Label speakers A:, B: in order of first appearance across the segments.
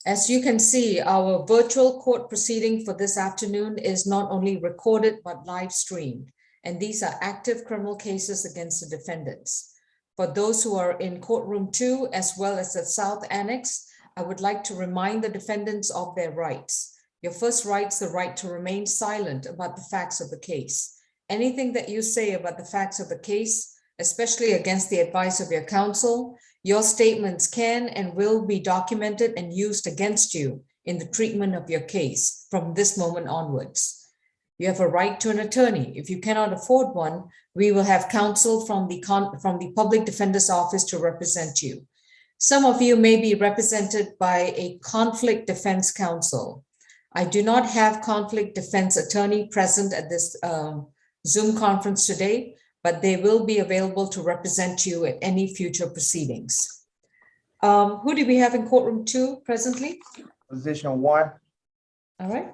A: As you can see, our virtual court proceeding for this afternoon is not only recorded but live streamed, and these are active criminal cases against the defendants. For those who are in courtroom 2 as well as the South Annex, I would like to remind the defendants of their rights. Your first right is the right to remain silent about the facts of the case. Anything that you say about the facts of the case, especially against the advice of your counsel, your statements can and will be documented and used against you in the treatment of your case from this moment onwards. You have a right to an attorney. If you cannot afford one, we will have counsel from the Public Defender's Office to represent you. Some of you may be represented by a conflict defense counsel. I do not have conflict defense attorney present at this Zoom conference today, but they will be available to represent you at any future proceedings. Who do we have in courtroom 2 presently?
B: Position 1.
A: All right.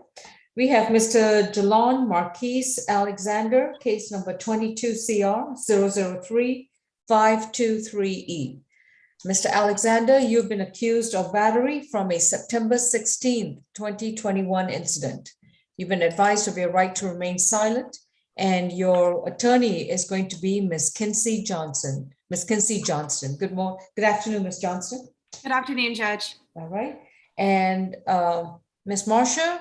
A: We have Mr. Jalon Marquise Alexander, case number 22 CR 003-523E. Mr. Alexander, you've been accused of battery from a September 16th, 2021 incident. You've been advised of your right to remain silent, and your attorney is going to be Ms. Kinsey Johnson. Ms. Kinsey Johnston. Good afternoon, Ms. Johnston.
C: Good afternoon, Judge.
A: All right. And Ms. Marsha?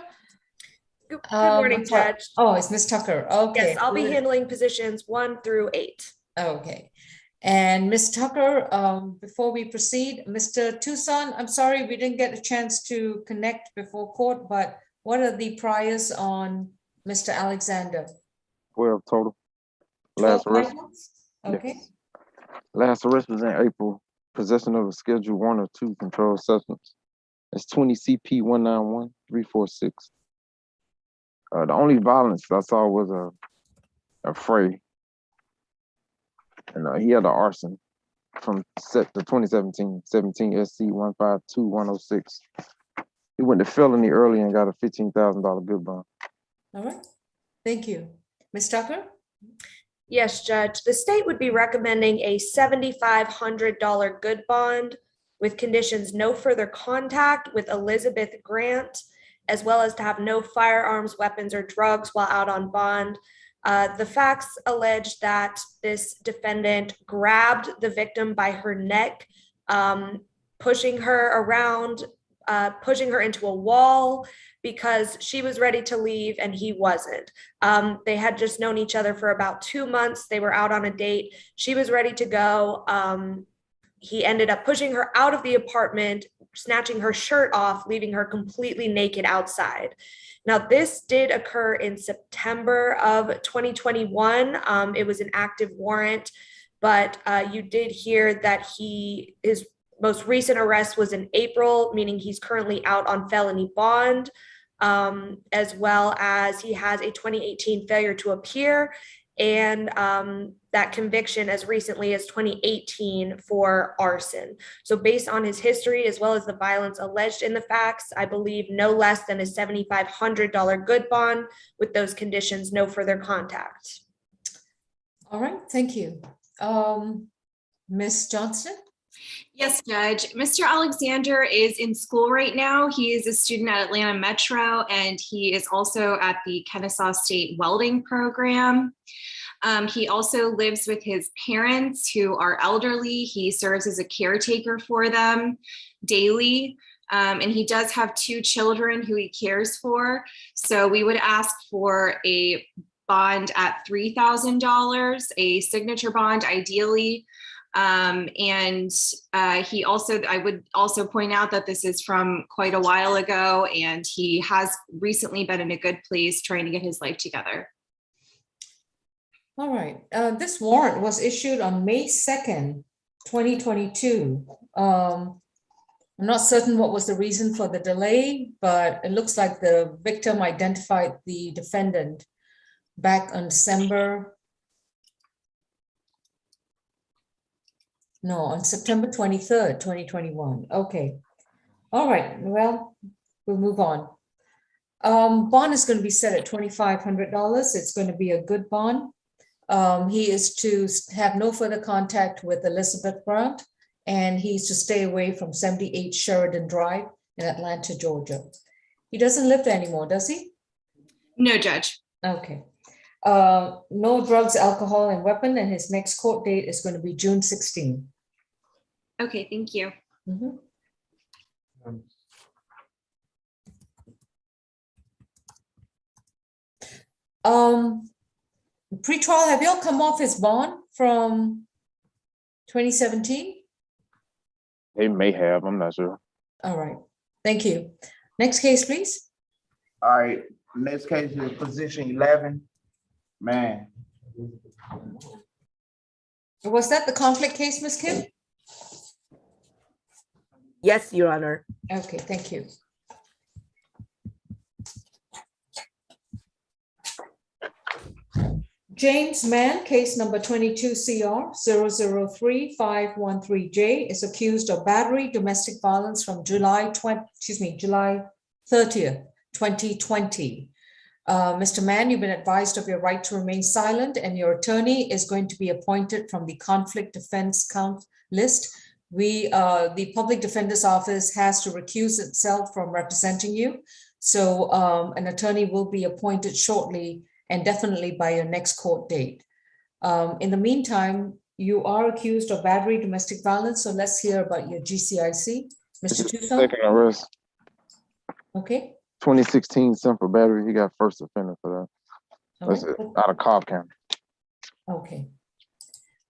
C: Good morning, Judge.
A: Oh, it's Ms. Tucker. Okay.
C: Yes, I'll be handling positions 1 through 8.
A: Okay. And Ms. Tucker, before we proceed, Mr. Tucson, I'm sorry we didn't get a chance to connect before court, but what are the priors on Mr. Alexander?
D: 12 total. Last arrest.
A: Okay.
D: Yes. Last arrest was in April. Possession of a Schedule 1 or 2 controlled substance. It's 20 CP 191-346. The only violence I saw was a fray, and he had an arson from the 2017 SC 152106. He went to felony early and got a $15,000 good bond.
A: All right. Thank you. Ms. Tucker?
C: Yes, Judge. The state would be recommending a $7,500 good bond with conditions no further contact with Elizabeth Grant, as well as to have no firearms, weapons, or drugs while out on bond. The facts allege that this defendant grabbed the victim by her neck, pushing her around, pushing her into a wall because she was ready to leave and he wasn't. They had just known each other for about 2 months. They were out on a date. She was ready to go. He ended up pushing her out of the apartment, snatching her shirt off, leaving her completely naked outside. Now, this did occur in September of 2021. It was an active warrant, but you did hear that his most recent arrest was in April, meaning he's currently out on felony bond, as well as he has a 2018 failure to appear and that conviction as recently as 2018 for arson. So based on his history, as well as the violence alleged in the facts, I believe no less than a $7,500 good bond with those conditions, no further contact.
A: All right, thank you. Ms. Johnston?
E: Yes, Judge. Mr. Alexander is in school right now. He is a student at Atlanta Metro, and he is also at the Kennesaw State Welding Program. He also lives with his parents who are elderly. He serves as a caretaker for them daily. And he does have 2 children who he cares for. So we would ask for a bond at $3,000, a signature bond ideally. He also, I would also point out that this is from quite a while ago, and he has recently been in a good place trying to get his life together.
A: All right. This warrant was issued on May 2nd, 2022. I'm not certain what was the reason for the delay, but it looks like the victim identified the defendant back on September 23rd, 2021. Okay. All right. Well, we'll move on. Bond is going to be set at $2,500. It's going to be a good bond. He is to have no further contact with Elizabeth Grant, and he's to stay away from 78 Sheridan Drive in Atlanta, Georgia. He doesn't live there anymore, does he?
E: No, Judge.
A: Okay. No drugs, alcohol, and weapon, and his next court date is going to be June 16.
E: Okay, thank you.
A: Mhm. Pre-trial, have you all come off his bond from 2017?
D: They may have, I'm not sure.
A: All right, thank you. Next case, please.
B: All right, next case is position 11, Mann.
A: Was that the conflict case, Ms. Kim?
F: Yes, Your Honor.
A: Okay, thank you. James Mann, case number 22 CR 003513J, is accused of battery, domestic violence from July 30th, 2020. Mr. Mann, you've been advised of your right to remain silent, and your attorney is going to be appointed from the conflict defense count list. The Public Defender's Office has to recuse itself from representing you. So an attorney will be appointed shortly and definitely by your next court date. In the meantime, you are accused of battery, domestic violence. So let's hear about your GCIC. Mr. Tucson?
D: Second arrest,
A: Okay.
D: 2016 simple battery. He got first offender for that.
A: All
D: That's
A: right.
D: it, out of Cobb County.
A: Okay.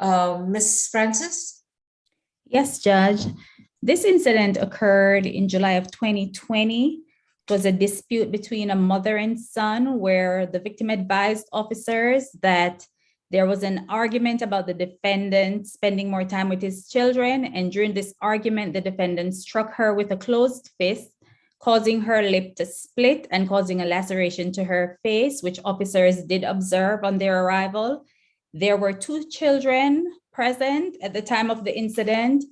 A: Ms. Francis?
G: Yes, Judge. This incident occurred in July of 2020. It was a dispute between a mother and son where the victim advised officers that there was an argument about the defendant spending more time with his children. And during this argument, the defendant struck her with a closed fist, causing her lip to split and causing a laceration to her face, which officers did observe on their arrival. There were 2 children present at the time of the incident,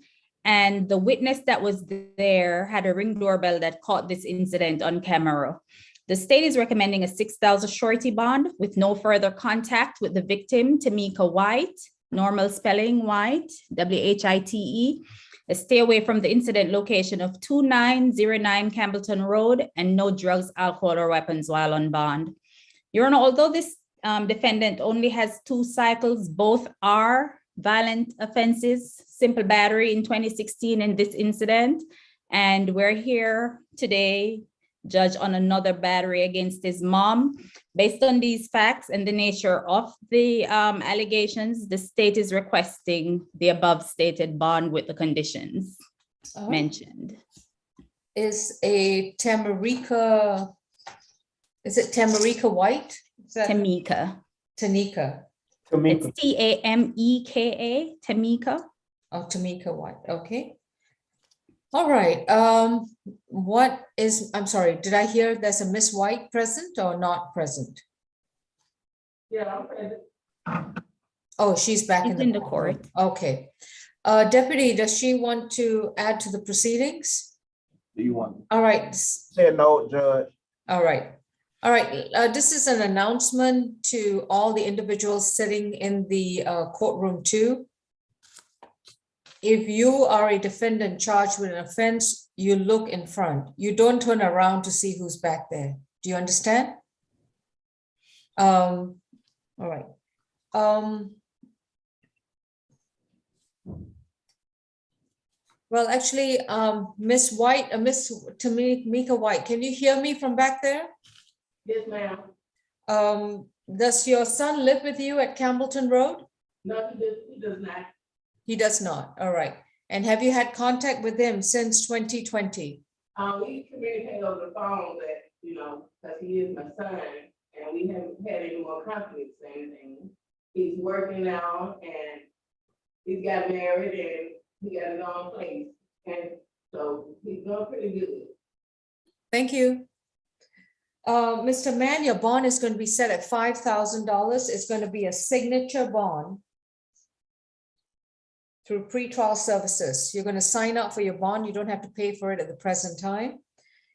G: and the witness that was there had a Ring doorbell that caught this incident on camera. The state is recommending a $6,000 surety bond with no further contact with the victim, Tamika White, normal spelling White, W-H-I-T-E. A stay away from the incident location of 2909 Campbellton Road, and no drugs, alcohol, or weapons while on bond. Your Honor, although this defendant only has 2 cycles, both are violent offenses, simple battery in 2016 and this incident. And we're here today, Judge, on another battery against his mom. Based on these facts and the nature of the allegations, the state is requesting the above stated bond with the conditions mentioned.
A: Is it Tamika White? Is that
G: Tamika.
A: Tanika?
G: It's T-A-M-E-K-A, Tamika.
A: Oh, Tamika White, okay. All right, I'm sorry, did I hear there's a Miss White present or not present?
F: Yeah, I'm present.
A: Oh, she's back
G: She's in the court.
A: Okay. Deputy, does she want to add to the proceedings?
B: Do you want
A: All right,
B: to say no, Judge?
A: all right. All right, this is an announcement to all the individuals sitting in the courtroom too. If you are a defendant charged with an offense, you look in front. You don't turn around to see who's back there. Do you understand? All right. Well, actually, Miss White, Miss Tamika White, can you hear me from back there?
F: Yes, ma'am.
A: Does your son live with you at Campbellton Road?
F: No, he does not.
A: He does not. All right. And have you had contact with him since 2020?
F: We communicate over the phone that, because he is my son, and we haven't had any more conflicts or anything. He's working now, and he's got married, and he got his own place. And so he's doing pretty good.
A: Thank you. Mr. Mann, your bond is going to be set at $5,000. It's going to be a signature bond through pretrial services. You're going to sign up for your bond. You don't have to pay for it at the present time.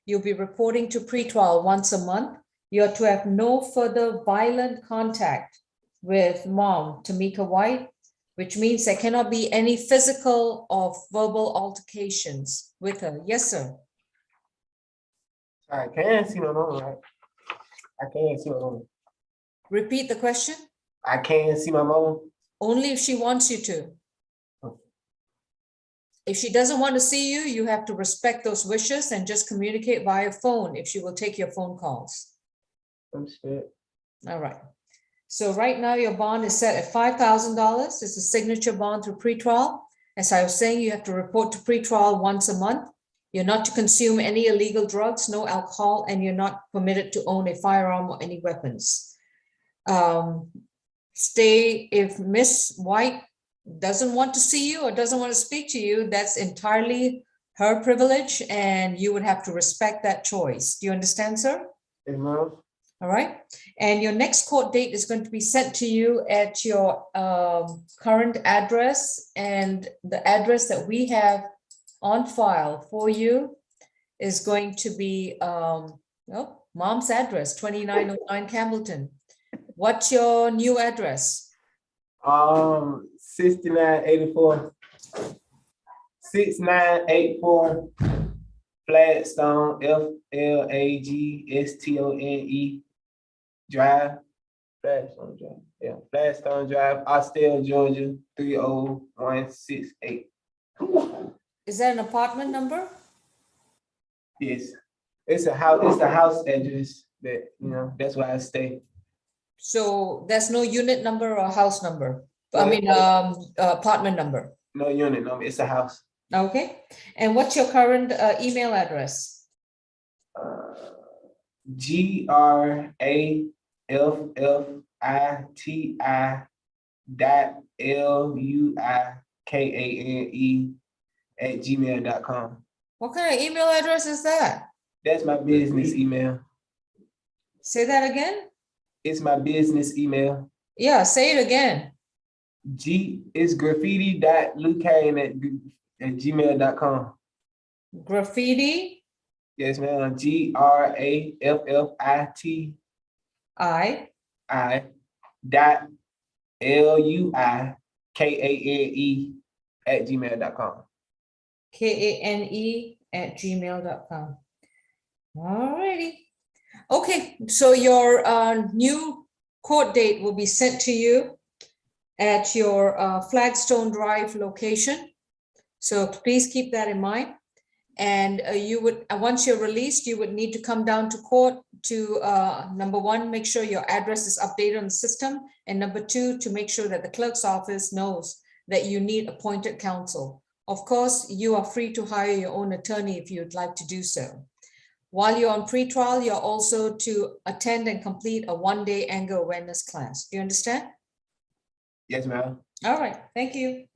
A: You'll be reporting to pretrial once a month. You are to have no further violent contact with mom, Tamika White, which means there cannot be any physical or verbal altercations with her. Yes, sir.
H: I can't see my mom, right? I can't see my mom.
A: Repeat the question.
H: I can't see my mom.
A: Only if she wants you to. If she doesn't want to see you, you have to respect those wishes and just communicate via phone if she will take your phone calls.
H: I'm scared.
A: All right. So right now your bond is set at $5,000. It's a signature bond through pretrial. As I was saying, you have to report to pretrial once a month. You're not to consume any illegal drugs, no alcohol, and you're not permitted to own a firearm or any weapons. If Miss White doesn't want to see you or doesn't want to speak to you, that's entirely her privilege, and you would have to respect that choice. Do you understand, sir?
H: Yes, ma'am.
A: All right. And your next court date is going to be sent to you at your current address, and the address that we have on file for you is going to be mom's address, 2909 Campbellton. What's your new address?
H: 6984. 6984 Flagstone, Flagstone Drive. Flagstone Drive. Yeah, Flagstone Drive, Austell, Georgia, 30168.
A: Is that an apartment number?
H: Yes. It's a house, it's the house address that, that's where I stay.
A: So there's no unit number or house number? I mean, apartment number.
H: No unit number, it's a house.
A: Okay. And what's your current email address?
H: GRAFFITI.LUIKANE@gmail.com.
A: What kind of email address is that?
H: That's my business email.
A: Say that again?
H: It's my business email.
A: Yeah, say it again.
H: It's graffiti.lucane@gmail.com.
A: Graffiti.
H: Yes, ma'am. GRAFFITI
A: I.
H: dot LUIKANE@gmail.com.
A: KANE@gmail.com. All righty. Okay, so your new court date will be sent to you at your Flagstone Drive location. So please keep that in mind. And you would, once you're released, you would need to come down to court to, number one, make sure your address is updated on the system. And number two, to make sure that the clerk's office knows that you need appointed counsel. Of course, you are free to hire your own attorney if you'd like to do so. While you're on pretrial, you're also to attend and complete a one-day anger awareness class. Do you understand?
H: Yes, ma'am.
A: All right, thank you.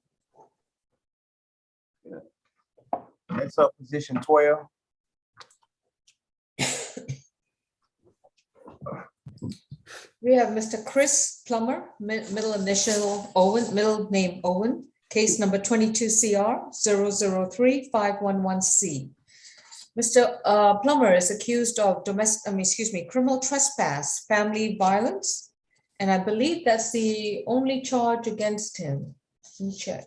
B: Next up, position 12.
A: We have Mr. Chris Plummer, middle initial Owen, middle name Owen, case number 22 CR 003-511C. Mr. Plummer is accused of criminal trespass, family violence, and I believe that's the only charge against him. Let me check.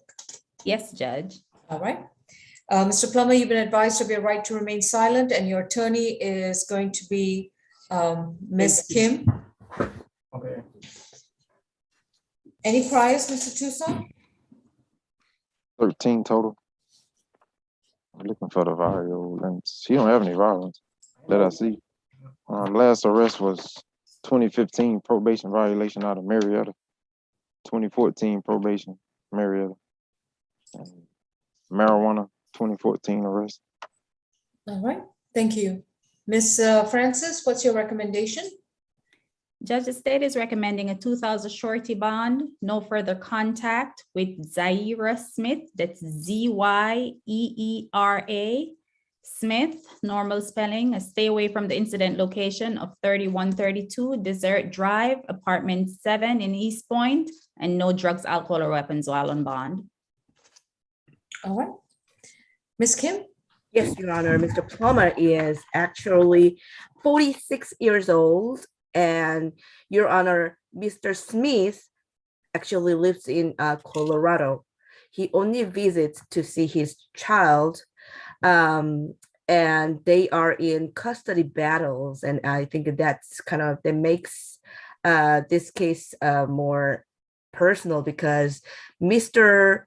G: Yes, Judge.
A: All right. Mr. Plummer, you've been advised of your right to remain silent, and your attorney is going to be Ms. Kim.
H: Okay.
A: Any priors, Mr. Tucson?
D: 13 total. I'm looking for the violence. He don't have any violence that I see. Last arrest was 2015 probation violation out of Marietta. 2014 probation, Marietta. And marijuana, 2014 arrest.
A: All right, thank you. Ms. Francis, what's your recommendation?
G: Judge, the state is recommending a $2,000 surety bond, no further contact with Zaira Smith, that's ZYEERA Smith, normal spelling, a stay away from the incident location of 3132 Desert Drive, apartment 7 in East Point, and no drugs, alcohol, or weapons while on bond.
A: All right. Ms. Kim?
I: Yes, Your Honor. Mr. Plummer is actually 46 years old. And Your Honor, Mr. Smith actually lives in Colorado. He only visits to see his child. And and they are in custody battles. And I think that's kind of, that makes this case more personal, because Mr.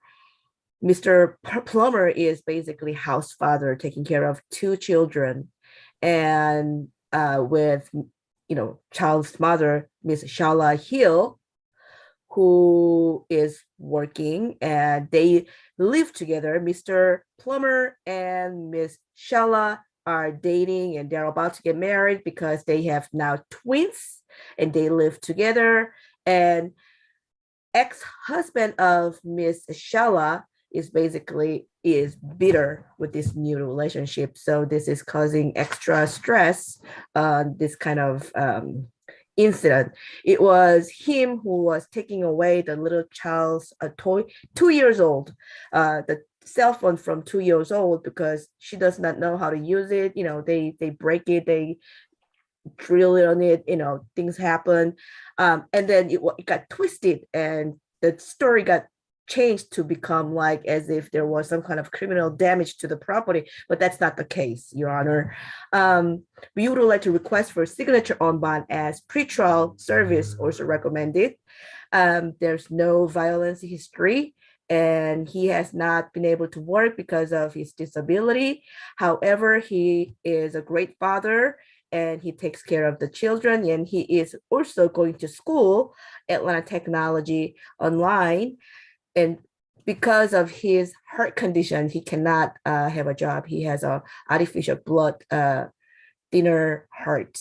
I: Plummer is basically house father, taking care of 2 children, and with, child's mother, Miss Shala Hill, who is working, and they live together. Mr. Plummer and Miss Shala are dating, and they're about to get married because they have now twins, and they live together. And ex-husband of Miss Shala is bitter with this new relationship. So this is causing extra stress on this kind of incident. It was him who was taking away the little child's toy, 2 years old, the cell phone from 2 years old, because she does not know how to use it. They break it, they drill it on it, things happen. And then it got twisted, and the story got changed to become like as if there was some kind of criminal damage to the property, but that's not the case, Your Honor. We would like to request for signature on bond as pretrial service also recommended. There's no violence history, and he has not been able to work because of his disability. However, he is a great father, and he takes care of the children, and he is also going to school, Atlanta Technology Online. And because of his heart condition, he cannot have a job. He has a artificial blood thinner heart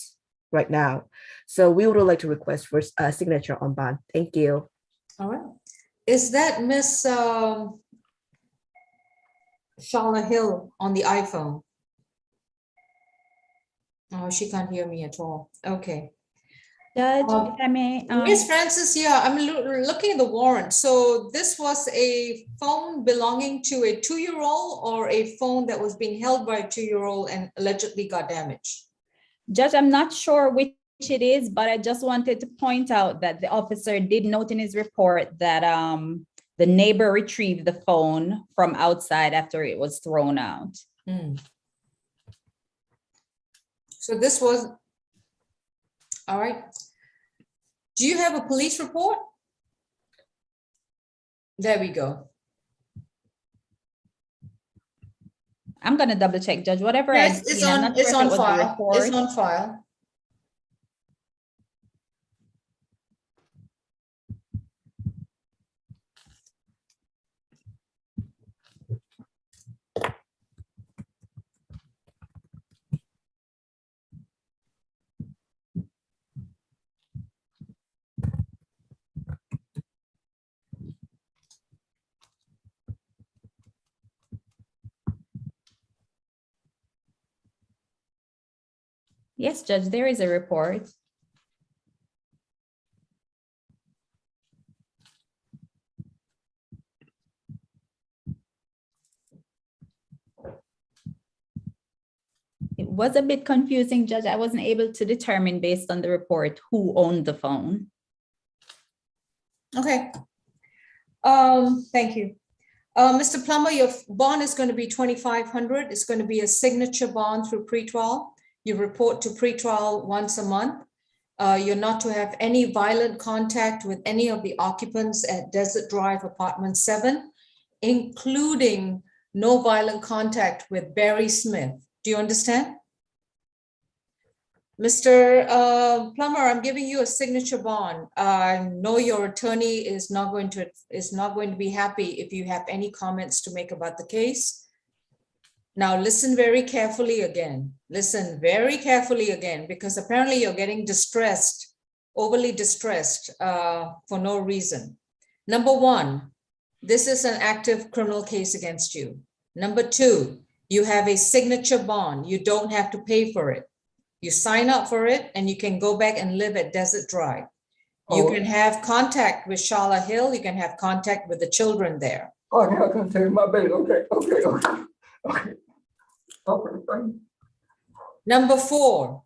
I: right now. So we would like to request for a signature on bond. Thank you.
A: All right. Is that Miss Shala Hill on the iPhone? Oh, she can't hear me at all. Okay.
G: Judge, if I may.
A: Miss Francis, yeah, I'm looking at the warrant. So this was a phone belonging to a 2-year-old, or a phone that was being held by a 2-year-old and allegedly got damaged?
G: Judge, I'm not sure which it is, but I just wanted to point out that the officer did note in his report that the neighbor retrieved the phone from outside after it was thrown out.
A: So this was, all right. Do you have a police report? There we go.
G: I'm gonna double check, Judge, whatever.
A: Yes, it's on file. It's on file.
G: Yes, Judge, there is a report. It was a bit confusing, Judge. I wasn't able to determine based on the report who owned the phone.
A: Okay. Thank you. Mr. Plummer, your bond is going to be $2,500. It's going to be a signature bond through pretrial. You report to pretrial once a month. You're not to have any violent contact with any of the occupants at Desert Drive Apartment 7, including no violent contact with Barry Smith. Do you understand? Mr. Plummer, I'm giving you a signature bond. I know your attorney is not going to be happy if you have any comments to make about the case. Now listen very carefully again. Listen very carefully again, because apparently you're getting distressed, overly distressed for no reason. Number one, this is an active criminal case against you. Number two, you have a signature bond. You don't have to pay for it. You sign up for it and you can go back and live at Desert Drive. You can have contact with Shala Hill. You can have contact with the children there.
J: Oh, now I can take my baby. Okay.
A: Number four,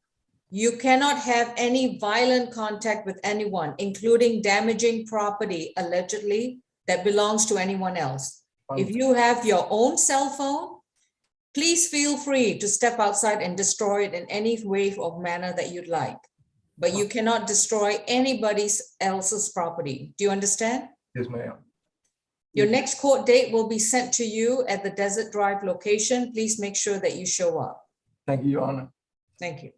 A: you cannot have any violent contact with anyone, including damaging property allegedly that belongs to anyone else. If you have your own cell phone, Please feel free to step outside and destroy it in any way or manner that you'd like. But you cannot destroy anybody else's property. Do you understand?
J: Yes, ma'am.
A: Your next court date will be sent to you at the Desert Drive location. Please make sure that you show up.
J: Thank you, Your Honor.
A: Thank you.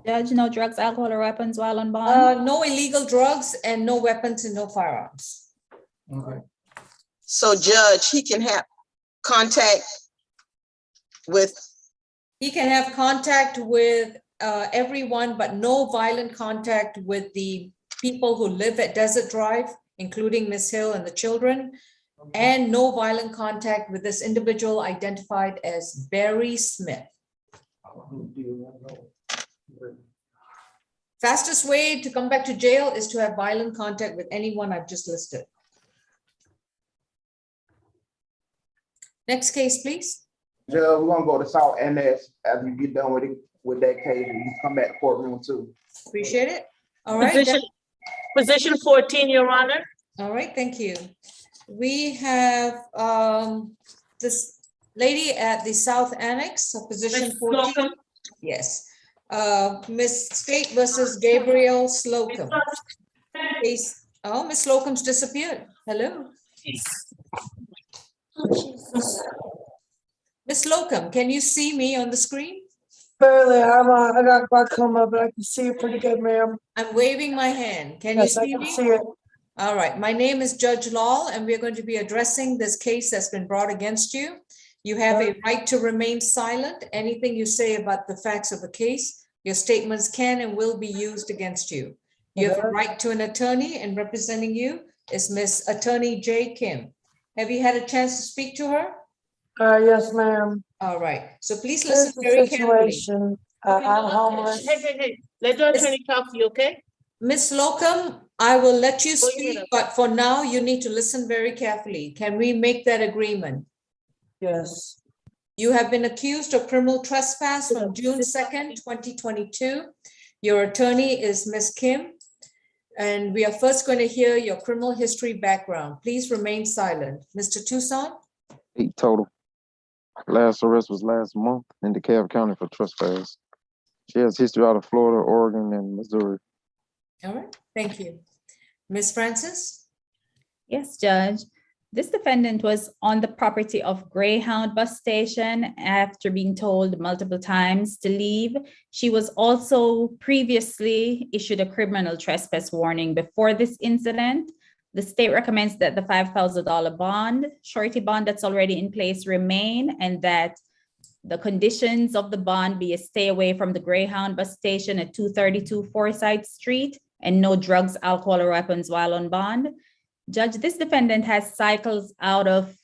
G: Judge, no drugs, alcohol, or weapons while on bond?
A: No illegal drugs and no weapons and no firearms.
J: Okay.
K: So Judge, he can have contact with,
A: He can have contact with everyone, but no violent contact with the people who live at Desert Drive, including Miss Hill and the children, and no violent contact with this individual identified as Barry Smith. Fastest way to come back to jail is to have violent contact with anyone I've just listed. Next case, please.
B: Judge, we're gonna go to South Annex after we get done with it, with that case, and you come back to courtroom 2.
A: Appreciate it. All right.
L: Position 14, Your Honor.
A: All right, thank you. We have this lady at the South Annex, position 14. Yes. Miss State versus Gabriel Slocum. Case. Oh, Miss Slocum's disappeared. Hello. Miss Slocum, can you see me on the screen?
L: Barely, I got glaucoma, but I can see it pretty good, ma'am.
A: I'm waving my hand. Can you
L: Yes, I
A: see
L: can
A: me?
L: see it.
A: All right, my name is Judge Lal, and we're going to be addressing this case that's been brought against you. You have a right to remain silent. Anything you say about the facts of the case, your statements can and will be used against you. You have a right to an attorney, and representing you is Miss Attorney J. Kim. Have you had a chance to speak to her?
L: Yes, ma'am.
A: All right, so please
L: Here's
A: listen
L: the
A: very carefully.
L: situation. I'm homeless.
M: Hey, let the attorney talk to you, okay?
A: Miss Slocum, I will let you
M: Go ahead,
A: speak,
M: okay.
A: but for now, you need to listen very carefully. Can we make that agreement?
L: Yes.
A: You have been accused of criminal trespass from June 2nd, 2022. Your attorney is Miss Kim, and we are first going to hear your criminal history background. Please remain silent. Mr. Tucson?
D: 8 total. Last arrest was last month in DeKalb County for trespass. She has history out of Florida, Oregon, and Missouri.
A: All right, thank you. Miss Francis?
G: Yes, Judge. This defendant was on the property of Greyhound bus station after being told multiple times to leave. She was also previously issued a criminal trespass warning before this incident. The state recommends that the $5,000 bond, surety bond that's already in place, remain, and that the conditions of the bond be a stay away from the Greyhound bus station at 232 Forsyth Street and no drugs, alcohol, or weapons while on bond. Judge, this defendant has cycles out of,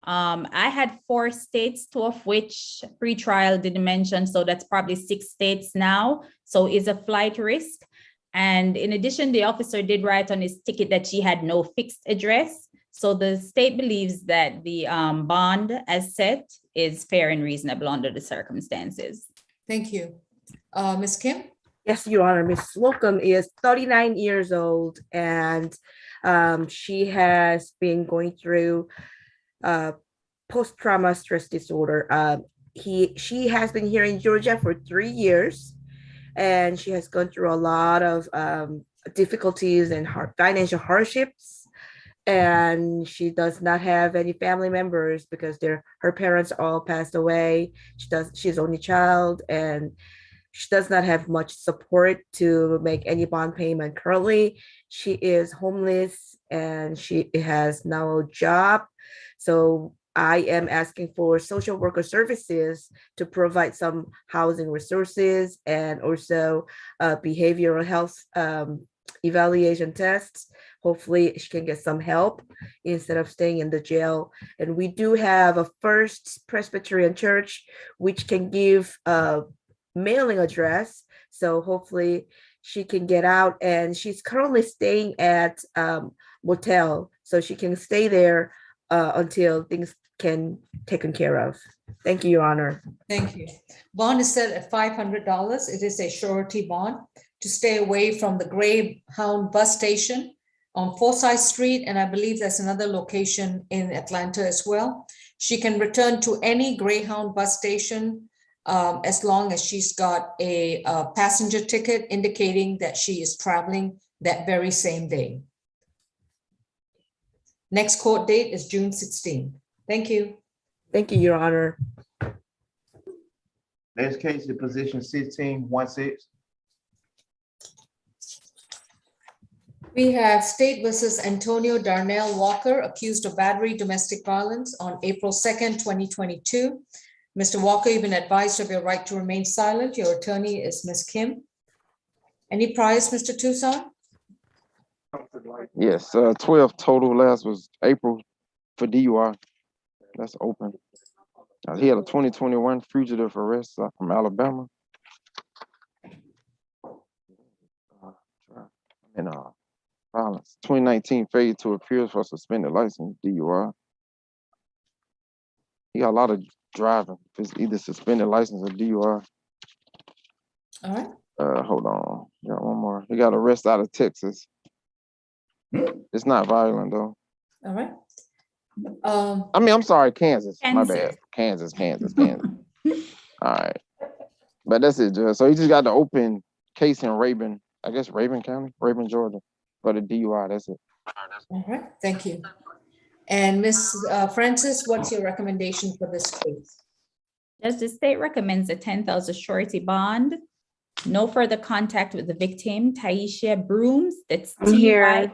G: I had 4 states, 2 of which pre-trial didn't mention, so that's probably 6 states now, so is a flight risk. And in addition, the officer did write on his ticket that she had no fixed address. So the state believes that the bond as set is fair and reasonable under the circumstances.
A: Thank you. Ms. Kim?
I: Yes, Your Honor. Ms. Slocum is 39 years old, and she has been going through post-trauma stress disorder. She has been here in Georgia for 3 years, and she has gone through a lot of difficulties and financial hardships. And she does not have any family members because her parents all passed away. She's only child, and she does not have much support to make any bond payment. Currently, she is homeless and she has no job. So I am asking for social worker services to provide some housing resources and also behavioral health evaluation tests. Hopefully she can get some help instead of staying in the jail. And we do have a First Presbyterian Church, which can give a mailing address. So hopefully she can get out, and she's currently staying at motel. So she can stay there until things can taken care of. Thank you, Your Honor.
A: Thank you. Bond is set at $500. It is a surety bond to stay away from the Greyhound bus station on Forsyth Street, and I believe there's another location in Atlanta as well. She can return to any Greyhound bus station as long as she's got a passenger ticket indicating that she is traveling that very same day. Next court date is June 16. Thank you.
I: Thank you, Your Honor.
B: Next case is position 1616.
A: We have State versus Antonio Darnell Walker, accused of battery domestic violence on April 2nd, 2022. Mr. Walker, you've been advised of your right to remain silent. Your attorney is Ms. Kim. Any priors, Mr. Tucson?
D: Yes, 12 total. Last was April for DUI. That's open. He had a 2021 fugitive arrest from Alabama. And violence. 2019 failure to appear for suspended license, DUI. He got a lot of driving. It's either suspended license or DUI.
A: All right.
D: Hold on. Got one more. He got arrested out of Texas. It's not violent though.
A: All right.
D: I mean, I'm sorry, Kansas. My
G: Kansas.
D: bad. Kansas. All right. But that's it, Judge. So he just got the open case in Rabun, I guess Rabun County, Rabun, Georgia, for the DUI. That's it.
A: All right. Thank you. And Ms. Francis, what's your recommendation for this case?
G: Judge, the state recommends a 10,000 surety bond. No further contact with the victim, Taisha Brooms. That's
N: I'm here.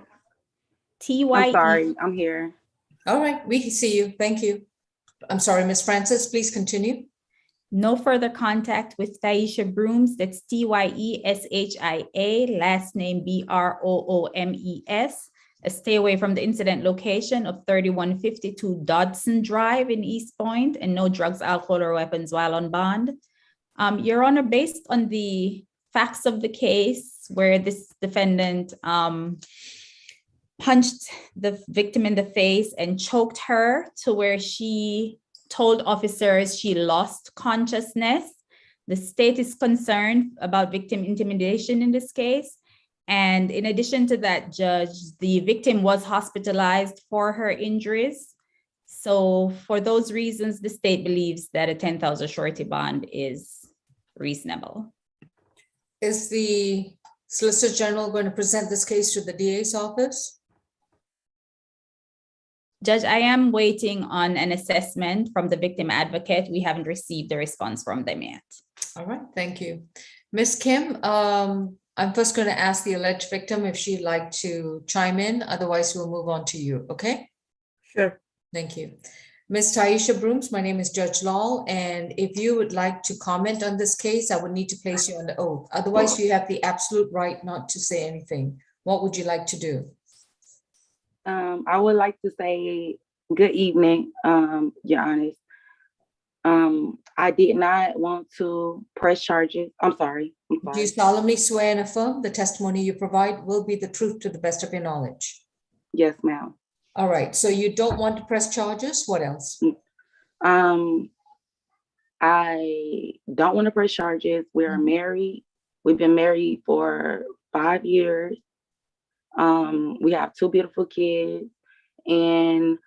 G: T-Y-E.
N: I'm sorry, I'm here.
A: All right, we can see you. Thank you. I'm sorry, Ms. Francis, please continue.
G: No further contact with Taisha Brooms. That's T-Y-E-S-H-I-A, last name B-R-O-O-M-E-S. Stay away from the incident location of 3152 Dodson Drive in East Point, and no drugs, alcohol, or weapons while on bond. Your Honor, based on the facts of the case where this defendant punched the victim in the face and choked her to where she told officers she lost consciousness, the state is concerned about victim intimidation in this case. And in addition to that, Judge, the victim was hospitalized for her injuries. So for those reasons, the state believes that a 10,000 surety bond is reasonable.
A: Is the Solicitor General going to present this case to the DA's office?
G: Judge, I am waiting on an assessment from the victim advocate. We haven't received a response from them yet.
A: All right, thank you. Ms. Kim, I'm first going to ask the alleged victim if she'd like to chime in. Otherwise, we'll move on to you, okay?
I: Sure.
A: Thank you. Ms. Taisha Brooms, my name is Judge Lal, and if you would like to comment on this case, I would need to place you on the oath. Otherwise, you have the absolute right not to say anything. What would you like to do?
N: I would like to say good evening, Your Honor. I did not want to press charges. I'm sorry.
A: Do you solemnly swear and affirm the testimony you provide will be the truth to the best of your knowledge?
N: Yes, ma'am.
A: All right, so you don't want to press charges? What else?
N: I don't want to press charges. We are married. We've been married for 5 years. We have 2 beautiful kids, and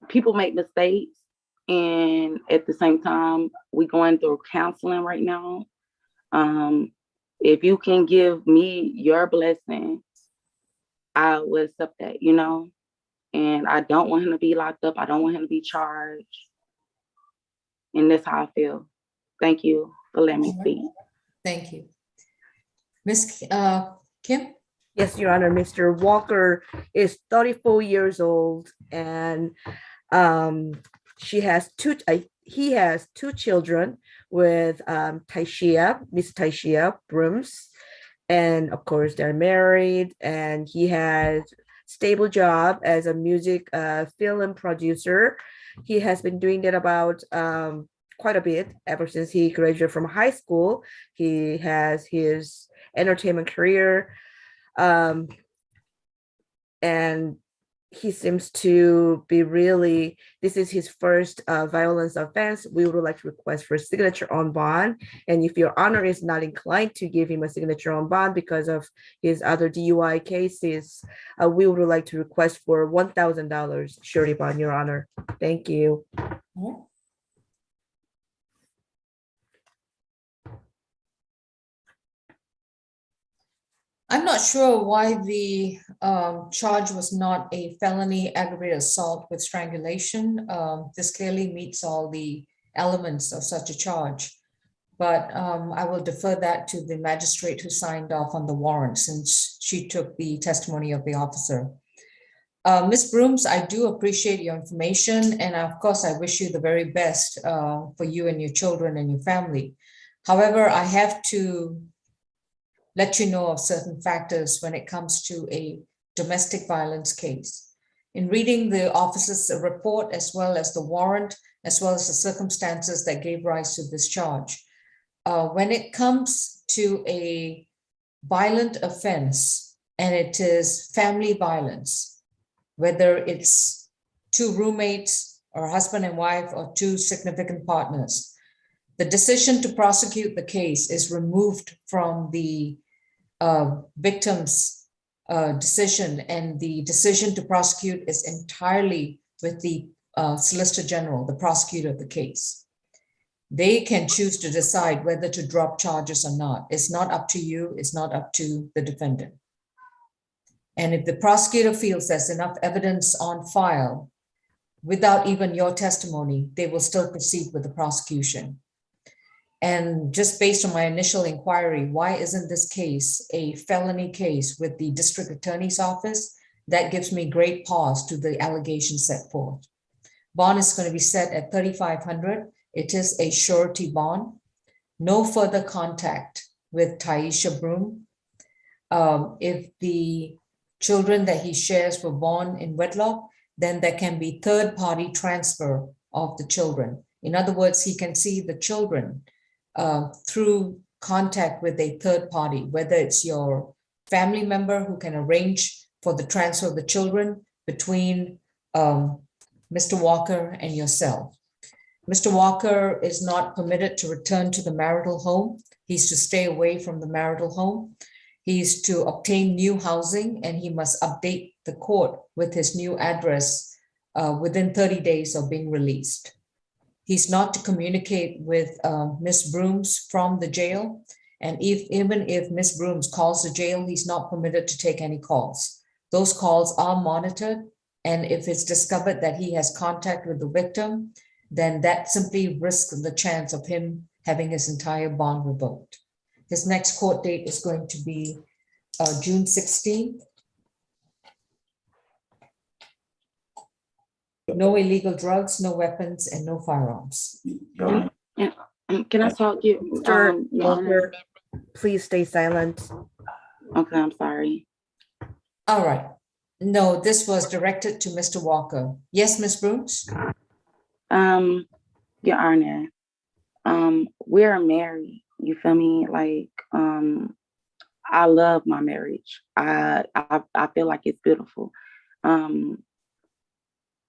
N: people make mistakes, and at the same time, we're going through counseling right now. If you can give me your blessing, I would accept that, and I don't want him to be locked up. I don't want him to be charged. And that's how I feel. Thank you for letting me speak.
A: Thank you. Ms. Kim?
I: Yes, Your Honor. Mr. Walker is 34 years old, and he has 2 children with Miss Taisha Brooms. And of course, they're married, and he has stable job as a music film producer. He has been doing that about quite a bit ever since he graduated from high school. He has his entertainment career, and he seems to be really, this is his first violence offense. We would like to request for a signature on bond. And if your honor is not inclined to give him a signature on bond because of his other DUI cases, we would like to request for $1,000 surety bond, your honor. Thank you.
A: I'm not sure why the charge was not a felony aggravated assault with strangulation. This clearly meets all the elements of such a charge. But I will defer that to the magistrate who signed off on the warrant since she took the testimony of the officer. Ms. Brooms, I do appreciate your information, and of course, I wish you the very best for you and your children and your family. However, I have to let you know of certain factors when it comes to a domestic violence case. In reading the officer's report, as well as the warrant, as well as the circumstances that gave rise to this charge, when it comes to a violent offense, and it is family violence, whether it's two roommates or husband and wife or two significant partners, the decision to prosecute the case is removed from the victim's decision, and the decision to prosecute is entirely with the Solicitor General, the prosecutor of the case. They can choose to decide whether to drop charges or not. It's not up to you, it's not up to the defendant. And if the prosecutor feels there's enough evidence on file, without even your testimony, they will still proceed with the prosecution. And just based on my initial inquiry, why isn't this case a felony case with the district attorney's office? That gives me great pause to the allegations set forth. Bond is going to be set at $3,500. It is a surety bond. No further contact with Taisha Broom. If the children that he shares were born in wedlock, then there can be third-party transfer of the children. In other words, he can see the children through contact with a third party, whether it's your family member who can arrange for the transfer of the children between Mr. Walker and yourself. Mr. Walker is not permitted to return to the marital home. He's to stay away from the marital home. He's to obtain new housing, and he must update the court with his new address within 30 days of being released. He's not to communicate with Ms. Brooms from the jail. And even if Ms. Brooms calls the jail, he's not permitted to take any calls. Those calls are monitored. And if it's discovered that he has contact with the victim, then that simply risks the chance of him having his entire bond revoked. His next court date is going to be June 16th. No illegal drugs, no weapons, and no firearms.
N: Can I talk to you?
I: Walker, please stay silent.
N: Okay, I'm sorry.
A: All right. No, this was directed to Mr. Walker. Yes, Ms. Brooms?
N: Your Honor, we're married. You feel me? Like, I love my marriage. I feel like it's beautiful.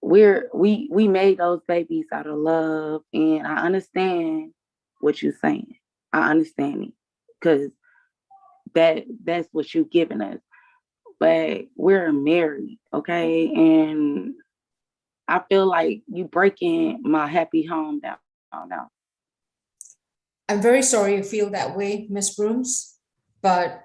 N: We made those babies out of love, and I understand what you're saying. I understand it because that's what you're giving us. But we're married, okay? And I feel like you breaking my happy home down now.
A: I'm very sorry you feel that way, Ms. Brooms, but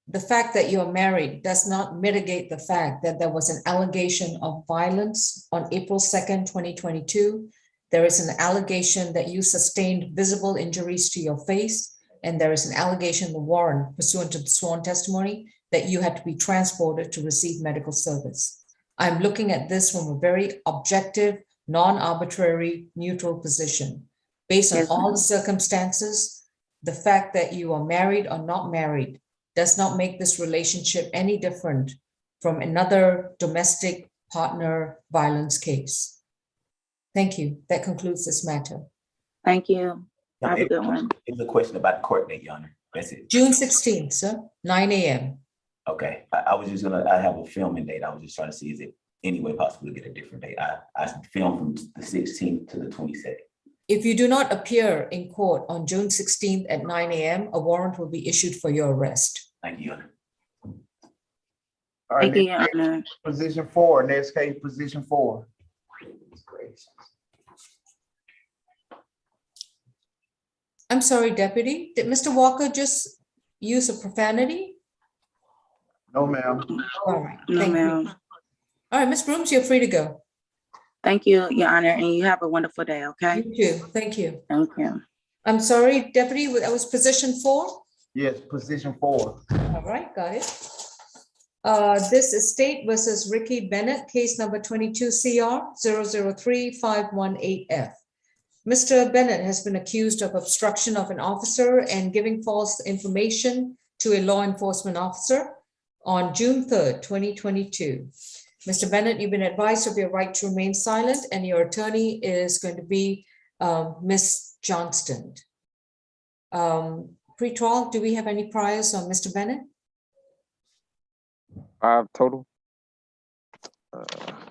A: the fact that you're married does not mitigate the fact that there was an allegation of violence on April 2nd, 2022. There is an allegation that you sustained visible injuries to your face, and there is an allegation in the warrant pursuant to the sworn testimony that you had to be transported to receive medical service. I'm looking at this from a very objective, non-arbitrary, neutral position. Based on all the circumstances, the fact that you are married or not married does not make this relationship any different from another domestic partner violence case. Thank you. That concludes this matter.
N: Thank you. Have a good one.
O: It's a question about the court date, Your Honor. That's it.
A: June 16th, sir, 9 a.m.
O: Okay, I was just gonna, I have a filming date. I was just trying to see, is it any way possible to get a different date? I filmed from the 16th to the 22nd.
A: If you do not appear in court on June 16th at 9 a.m., a warrant will be issued for your arrest.
O: Thank you, Your Honor.
B: All right,
N: Thank you, Your
B: next
N: Honor.
B: case, position 4, next case, position 4.
A: I'm sorry, Deputy, did Mr. Walker just use a profanity?
B: No, ma'am.
A: All right,
N: No,
A: thank you.
N: ma'am.
A: All right, Ms. Brooms, you're free to go.
N: Thank you, Your Honor, and you have a wonderful day, okay?
A: You too, thank you.
N: Thank you.
A: I'm sorry, Deputy, that was position 4?
B: Yes, position 4.
A: All right, got it. This is State versus Ricky Bennett, case number 22 CR 003518F. Mr. Bennett has been accused of obstruction of an officer and giving false information to a law enforcement officer on June 3rd, 2022. Mr. Bennett, you've been advised of your right to remain silent, and your attorney is going to be Ms. Johnston. Pre-trial, do we have any priors on Mr. Bennett?
D: 5 total.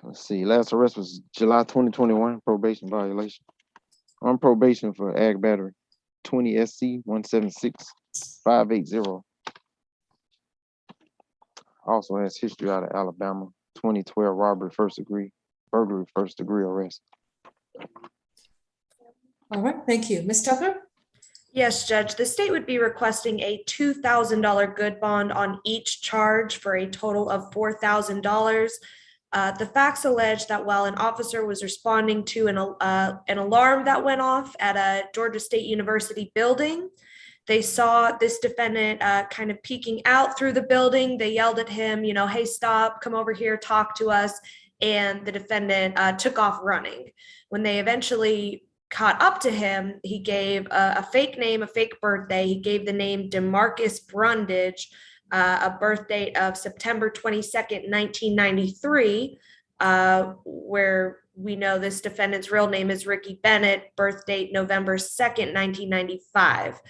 D: Let's see, last arrest was July 2021, probation violation. On probation for ag battery, 20 SC 176580. Also has history out of Alabama, 2012 robbery first degree, burglary first degree arrest.
A: All right, thank you. Ms. Tucker?
C: Yes, Judge, the state would be requesting a $2,000 good bond on each charge for a total of $4,000. The facts allege that while an officer was responding to an alarm that went off at a Georgia State University building, they saw this defendant kind of peeking out through the building. They yelled at him, you know, hey, stop, come over here, talk to us. And the defendant took off running. When they eventually caught up to him, he gave a fake name, a fake birthday. He gave the name DeMarcus Brundage, a birth date of September 22nd, 1993, where we know this defendant's real name is Ricky Bennett, birth date November 2nd, 1995.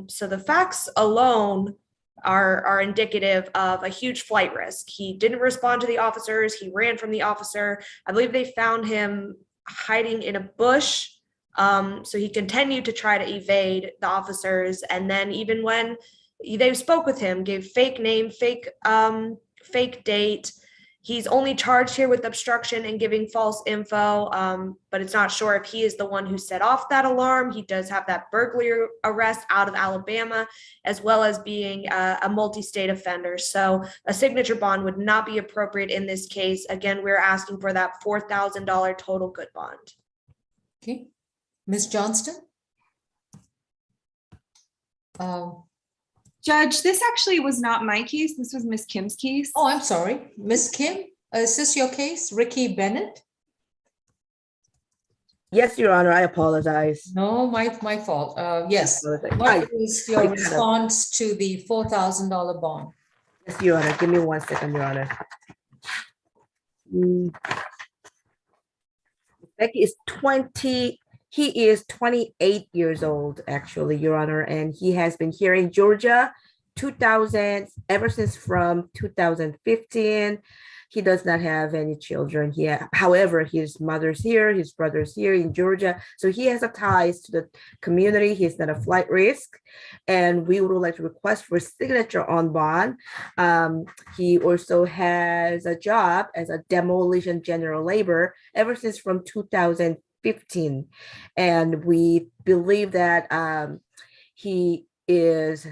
C: So the facts alone are indicative of a huge flight risk. He didn't respond to the officers. He ran from the officer. I believe they found him hiding in a bush. So he continued to try to evade the officers. And then even when they spoke with him, gave fake name, fake date. He's only charged here with obstruction and giving false info, but it's not sure if he is the one who set off that alarm. He does have that burglary arrest out of Alabama, as well as being a multi-state offender. So a signature bond would not be appropriate in this case. Again, we're asking for that $4,000 total good bond.
A: Okay, Ms. Johnston?
E: Judge, this actually was not my case. This was Miss Kim's case.
A: Oh, I'm sorry. Ms. Kim, is this your case, Ricky Bennett?
I: Yes, Your Honor, I apologize.
A: No, my fault. Yes. What is your response to the $4,000 bond?
I: Yes, Your Honor, give me 1 second, Your Honor. Becky is 20. He is 28 years old, actually, Your Honor, and he has been here in Georgia ever since from 2015. He does not have any children here. However, his mother's here, his brother's here in Georgia. So he has a ties to the community. He's not a flight risk. And we would like to request for signature on bond. He also has a job as a demolition general labor ever since from 2015. And we believe that he is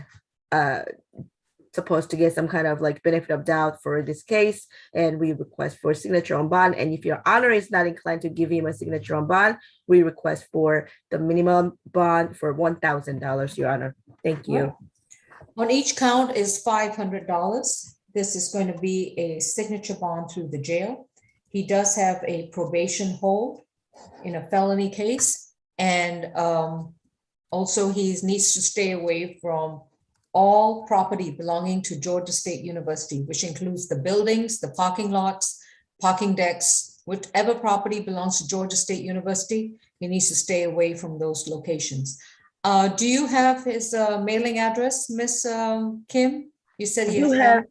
I: supposed to get some kind of like benefit of doubt for this case, and we request for signature on bond. And if Your Honor is not inclined to give him a signature on bond, we request for the minimum bond for $1,000, Your Honor. Thank you.
A: On each count is $500. This is going to be a signature bond through the jail. He does have a probation hold in a felony case, and also he needs to stay away from all property belonging to Georgia State University, which includes the buildings, the parking lots, parking decks, whatever property belongs to Georgia State University, he needs to stay away from those locations. Do you have his mailing address, Miss Kim? You said
I: I
A: he
I: do
A: has.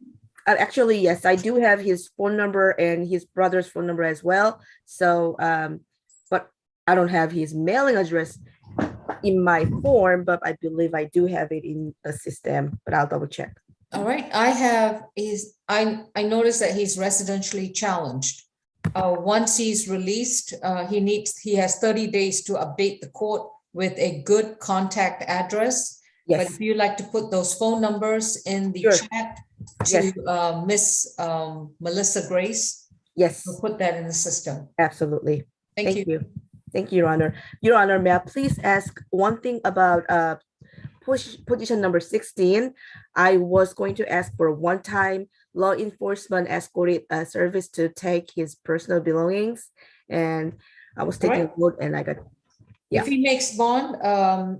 I: have, actually, yes, I do have his phone number and his brother's phone number as well. So, but I don't have his mailing address in my form, but I believe I do have it in the system, but I'll double check.
A: All right, I noticed that he's residentially challenged. Once he's released, he has 30 days to update the court with a good contact address. But
I: Yes,
A: if you like to put those phone numbers in the
I: Sure.
A: chat
I: Yes.
A: to Miss Melissa Grace,
I: yes,
A: we'll put that in the system.
I: absolutely.
A: Thank you.
I: Thank you, Your Honor. Your Honor, may I please ask one thing about position number 16? I was going to ask for a one-time law enforcement escorted service to take his personal belongings. And I was taking a note and I got, yeah.
A: If he makes bond,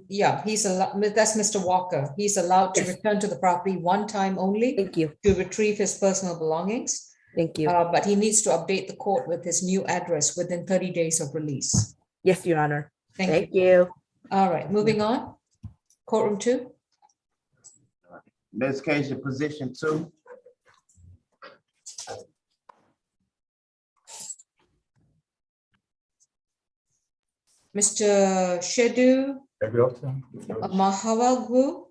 A: yeah, he's allowed, that's Mr. Walker. He's allowed to
I: Yes.
A: return to the property one time only
I: Thank you.
A: to retrieve his personal belongings.
I: Thank you.
A: But he needs to update the court with his new address within 30 days of release.
I: Yes, Your Honor.
A: Thank
I: you.
A: All right, moving on. Courtroom 2.
B: Next case, your position 2.
A: Mr. Shedu Mahawagwu.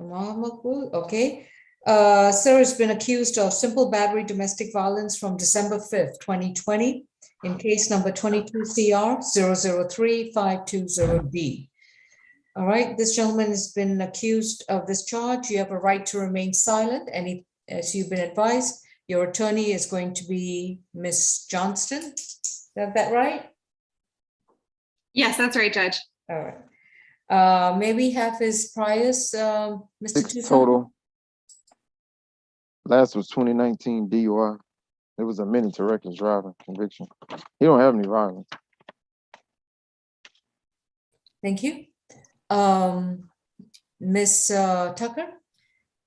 A: Mahawagwu, okay. Sir has been accused of simple battery domestic violence from December 5th, 2020 in case number 22 CR 003520D. All right, this gentleman has been accused of this charge. You have a right to remain silent, and as you've been advised, your attorney is going to be Miss Johnston. Is that right?
E: Yes, that's right, Judge.
A: All right. May we have his priors, Mr.
D: 6
A: Tucson?
D: total. Last was 2019 DUI. It was a minute to reckless driving conviction. He don't have any violence.
A: Thank you. Miss Tucker?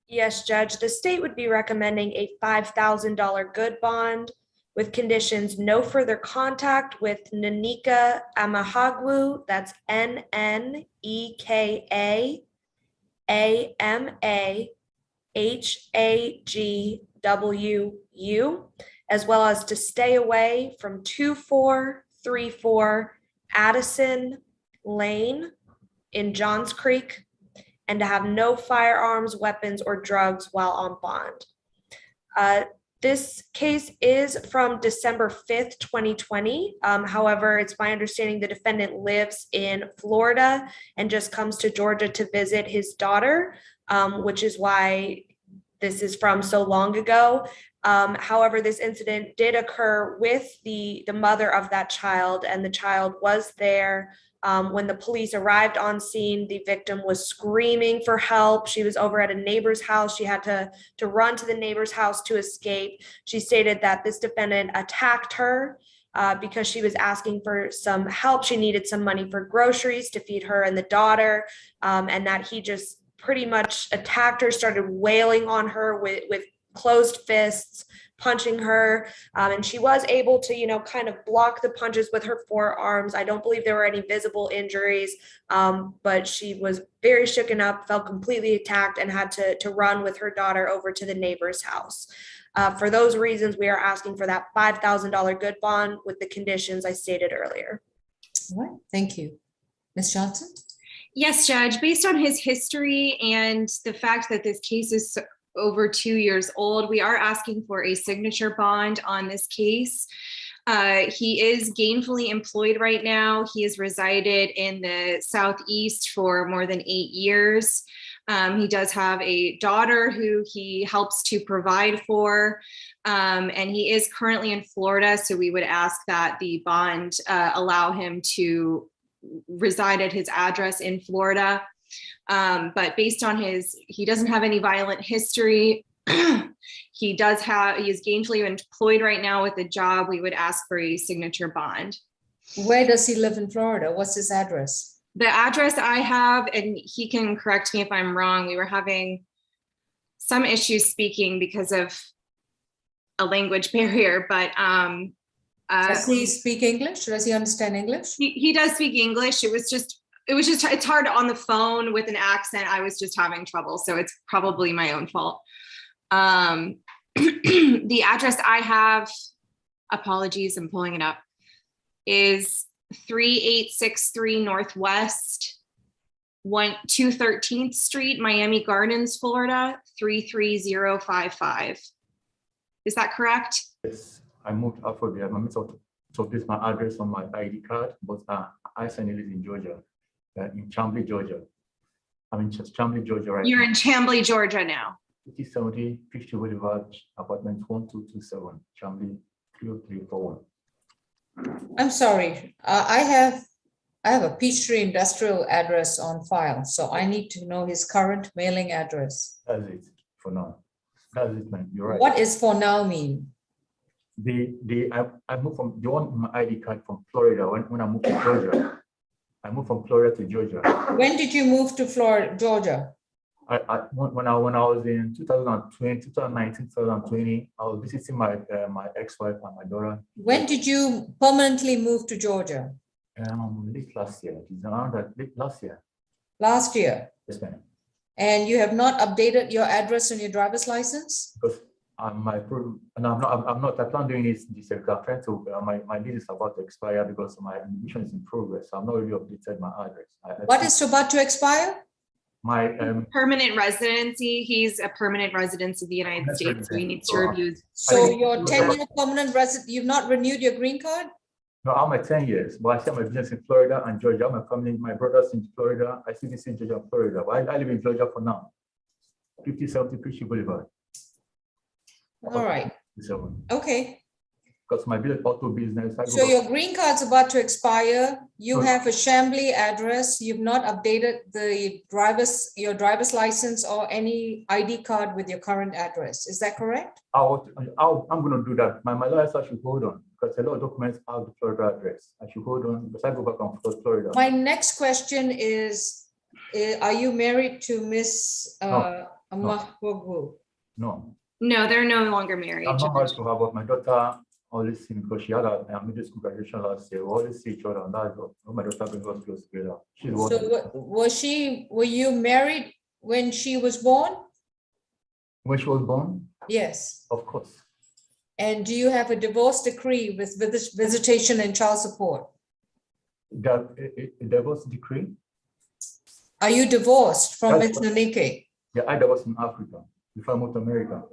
C: Yes, Judge. The state would be recommending a $5,000 good bond with conditions no further contact with Nanika Amahagwu, that's NNEKAAHAGWU, as well as to stay away from 2434 Addison Lane in Johns Creek, and to have no firearms, weapons, or drugs while on bond. This case is from December 5th, 2020. However, it's my understanding the defendant lives in Florida and just comes to Georgia to visit his daughter, which is why this is from so long ago. However, this incident did occur with the mother of that child, and the child was there. When the police arrived on scene, the victim was screaming for help. She was over at a neighbor's house. She had to run to the neighbor's house to escape. She stated that this defendant attacked her because she was asking for some help. She needed some money for groceries to feed her and the daughter, and that he just pretty much attacked her, started wailing on her with closed fists, punching her, and she was able to, kind of block the punches with her forearms. I don't believe there were any visible injuries, but she was very shooken up, felt completely attacked, and had to run with her daughter over to the neighbor's house. For those reasons, we are asking for that $5,000 good bond with the conditions I stated earlier.
A: All right, thank you. Ms. Johnson?
E: Yes, Judge, based on his history and the fact that this case is over 2 years old, we are asking for a signature bond on this case. He is gainfully employed right now. He has resided in the Southeast for more than 8 years. He does have a daughter who he helps to provide for, and he is currently in Florida, so we would ask that the bond allow him to reside at his address in Florida. But based on he doesn't have any violent history. He is gainfully employed right now with a job. We would ask for a signature bond.
A: Where does he live in Florida? What's his address?
E: The address I have, and he can correct me if I'm wrong, we were having some issues speaking because of a language barrier, but
A: does he speak English? Does he understand English?
E: He does speak English. It was just it was just, it's hard on the phone with an accent. I was just having trouble. So it's probably my own fault. The address I have, apologies, I'm pulling it up, is 3863 Northwest 213th Street, Miami Gardens, Florida, 33055. Is that correct?
P: Yes, I moved out for there. So this is my address on my ID card, but I currently live in Georgia, in Chamblee, Georgia. I'm in Chamblee, Georgia right
E: You're
P: now.
E: in Chamblee, Georgia now.
P: 5070 50 Boulevard, apartment 1227, Chamblee 30341.
A: I'm sorry, I have a Peachtree Industrial address on file, so I need to know his current mailing address.
P: That's it for now. That's it, man. You're right.
A: What is for now mean?
P: I moved from the one on my ID card from Florida when I moved to Georgia. I moved from Florida to Georgia.
A: When did you move to Florida, Georgia?
P: When I was in 2019, 2020, I was visiting my ex-wife and my daughter.
A: When did you permanently move to Georgia?
P: Late last year. It's around that late last year.
A: Last year?
P: Yes, ma'am.
A: And you have not updated your address on your driver's license?
P: Because I'm not. I plan doing this year. I'm trying to. My lease is about to expire because my admission is in progress. So I'm not really updated my address.
A: What is about to expire?
P: My
E: permanent residency. He's a permanent resident of the United States, so he needs to review.
A: So your 10-year permanent resident, you've not renewed your green card?
P: No, I'm at 10 years, but I still have my business in Florida and Georgia. My family, my brother's in Florida. I still in Georgia and Florida, but I live in Georgia for now. 5070 Peachtree Boulevard.
A: All right. Okay.
P: Because my auto business.
A: So your green card's about to expire. You have a Chamblee address. You've not updated your driver's license or any ID card with your current address. Is that correct?
P: I'm going to do that. My license I should hold on because a lot of documents have the Florida address. I should hold on because I go back on Florida.
A: My next question is, are you married to Miss Amahogwu?
P: No.
E: No, they're no longer married.
P: I'm not married to her, but my daughter always see me because she had a middle school graduation last year. We always see each other, and that's what my daughter brings us close together.
A: So were you married when she was born?
P: When she was born?
A: Yes.
P: Of course.
A: And do you have a divorce decree with visitation and child support?
P: A divorce decree?
A: Are you divorced from Ms. Nanike?
P: Yeah, I divorced in Africa before I moved to America.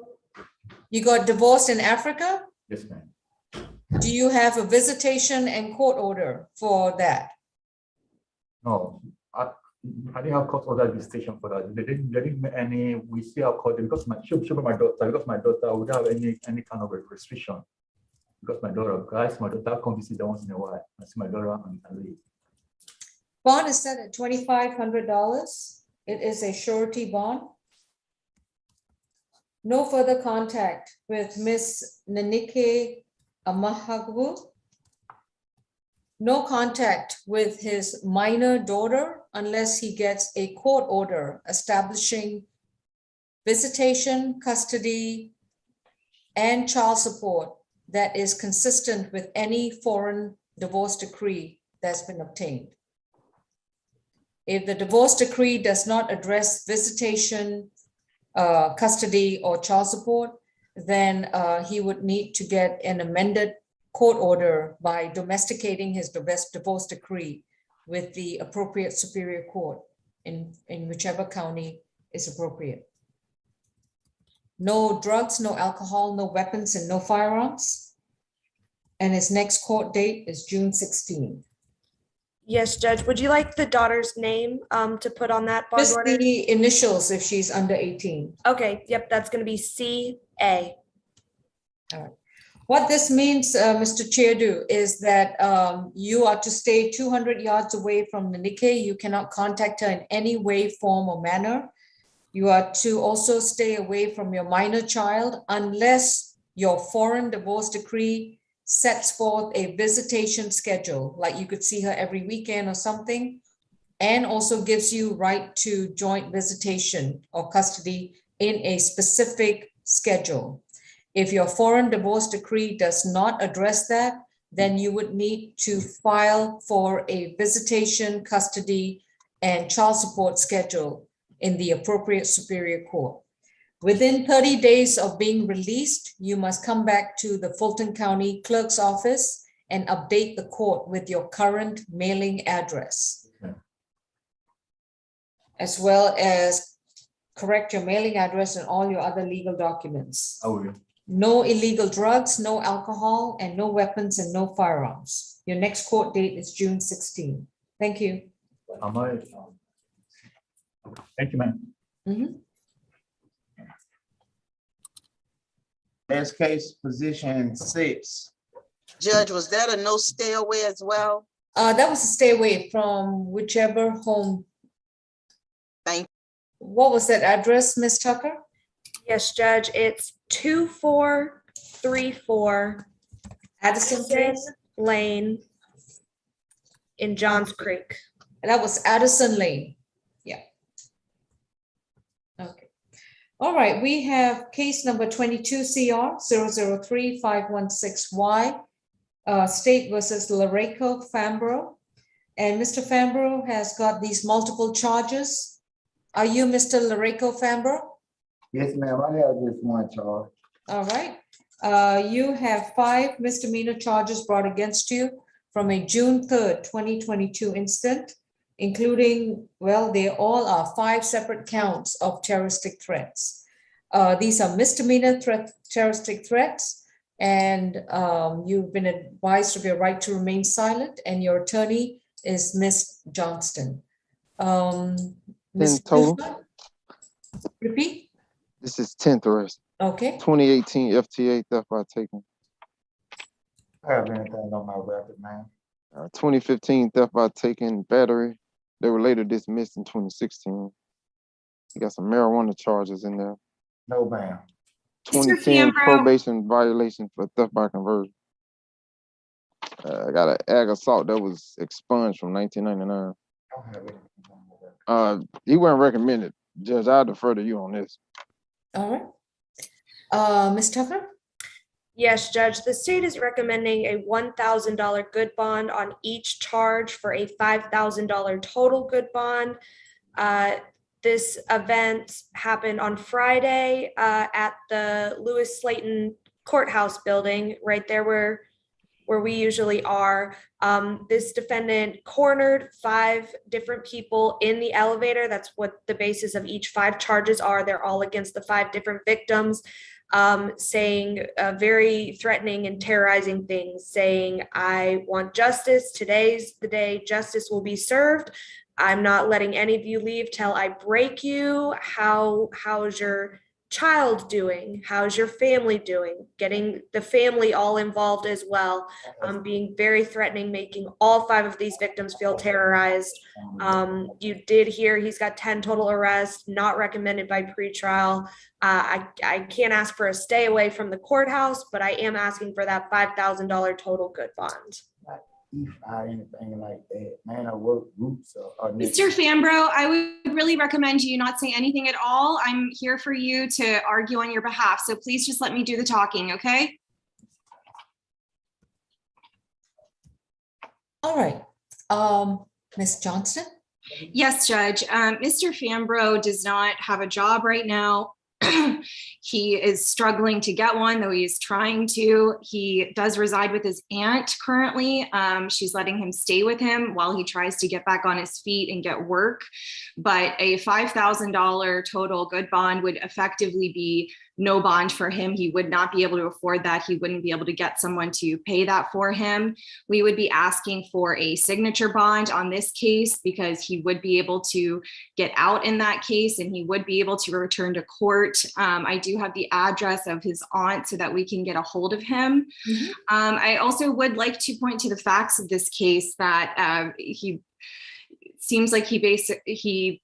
A: You got divorced in Africa?
P: Yes, ma'am.
A: Do you have a visitation and court order for that?
P: No, I didn't have court order visitation for that. They didn't make any. We see our court because my daughter would have any kind of a restriction because my daughter, guys, my daughter come visit once in a while. I see my daughter and leave.
A: Bond is set at $2,500. It is a surety bond. No further contact with Ms. Nanike Amahogwu. No contact with his minor daughter unless he gets a court order establishing visitation, custody, and child support that is consistent with any foreign divorce decree that's been obtained. If the divorce decree does not address visitation, custody, or child support, then he would need to get an amended court order by domesticating his divorce decree with the appropriate superior court in whichever county is appropriate. No drugs, no alcohol, no weapons, and no firearms. And his next court date is June 16.
C: Yes, Judge. Would you like the daughter's name to put on that bond
A: Just
C: order?
A: the initials if she's under 18.
C: Okay, yep, that's going to be CA.
A: All right. What this means, Mr. Chiadu, is that you are to stay 200 yards away from Nanike. You cannot contact her in any way, form, or manner. You are to also stay away from your minor child unless your foreign divorce decree sets forth a visitation schedule, like you could see her every weekend or something, and also gives you right to joint visitation or custody in a specific schedule. If your foreign divorce decree does not address that, then you would need to file for a visitation, custody, and child support schedule in the appropriate superior court. Within 30 days of being released, you must come back to the Fulton County Clerk's office and update the court with your current mailing address, as well as correct your mailing address and all your other legal documents.
P: I will.
A: No illegal drugs, no alcohol, and no weapons and no firearms. Your next court date is June 16. Thank you.
P: Thank you, ma'am.
B: Next case, position 6.
K: Judge, was that a no stay away as well?
A: That was a stay away from whichever home.
K: Thank you.
A: What was that address, Ms. Tucker?
C: Yes, Judge, it's 2434
A: Addison
C: Lane in Johns Creek.
A: And that was Addison Lane. Yeah. Okay. All right, we have case number 22 CR 003516Y, State versus Lareco Fambro. And Mr. Fambro has got these multiple charges. Are you Mr. Lareco Fambro?
J: Yes, ma'am, I have just one charge.
A: All right. You have 5 misdemeanor charges brought against you from a June 3rd, 2022 incident, including, well, they all are 5 separate counts of terroristic threats. These are misdemeanor terroristic threats, and you've been advised of your right to remain silent, and your attorney is Ms. Johnston. Ms.
D: total.
A: Kuzma? Repeat.
D: This is 10th arrest.
A: Okay.
D: 2018 FTA theft by taking.
J: I have anything on my record, man.
D: 2015 theft by taking battery. They were later dismissed in 2016. You got some marijuana charges in there.
J: No, ma'am.
D: 2010 probation violation for theft by conversion. I got an ag assault that was expunged from 1999.
J: I don't have anything on my record.
D: He wasn't recommended. Judge, I'll defer to you on this.
A: All right. Ms. Tucker?
C: Yes, Judge, the state is recommending a $1,000 good bond on each charge for a $5,000 total good bond. This event happened on Friday at the Lewis Slayton Courthouse building, right there where we usually are. This defendant cornered 5 different people in the elevator. That's what the basis of each 5 charges are. They're all against the 5 different victims, saying very threatening and terrorizing things, saying, I want justice. Today's the day justice will be served. I'm not letting any of you leave till I break you. How's your child doing? How's your family doing? Getting the family all involved as well. Being very threatening, making all 5 of these victims feel terrorized. You did hear he's got 10 total arrests, not recommended by pretrial. I can't ask for a stay away from the courthouse, but I am asking for that $5,000 total good bond.
J: If anything like that, man, I work groups.
E: Mr. Fambro, I would really recommend you not say anything at all. I'm here for you to argue on your behalf, so please just let me do the talking, okay?
A: All right. Ms. Johnston?
E: Yes, Judge. Mr. Fambro does not have a job right now. He is struggling to get one, though he is trying to. He does reside with his aunt currently. She's letting him stay with him while he tries to get back on his feet and get work. But a $5,000 total good bond would effectively be no bond for him. He would not be able to afford that. He wouldn't be able to get someone to pay that for him. We would be asking for a signature bond on this case because he would be able to get out in that case and he would be able to return to court. I do have the address of his aunt so that we can get a hold of him. I also would like to point to the facts of this case that he seems like he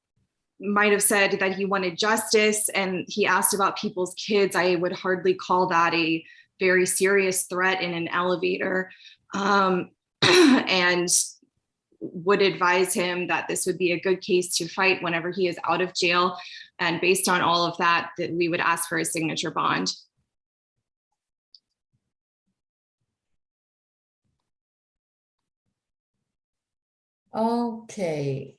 E: might have said that he wanted justice and he asked about people's kids. I would hardly call that a very serious threat in an elevator, and would advise him that this would be a good case to fight whenever he is out of jail. And based on all of that, that we would ask for a signature bond.
A: Okay.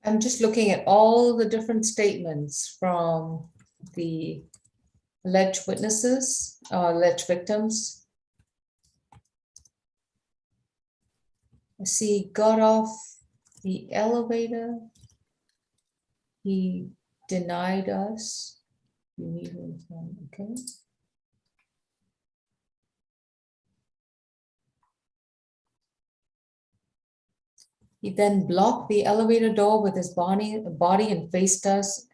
A: I'm just looking at all the different statements from the alleged witnesses, alleged victims. I see he got off the elevator. He denied us. Okay. He then blocked the elevator door with his body and faced us.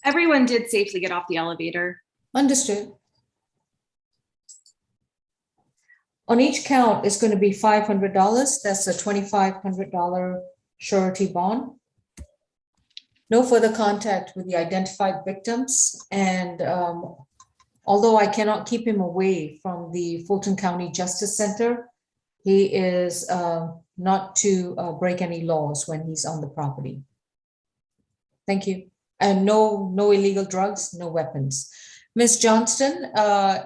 E: Everyone did safely get off the elevator.
A: Understood. On each count, it's going to be $500. That's a $2,500 surety bond. No further contact with the identified victims. And although I cannot keep him away from the Fulton County Justice Center, he is not to break any laws when he's on the property. Thank you. And no illegal drugs, no weapons. Ms. Johnston,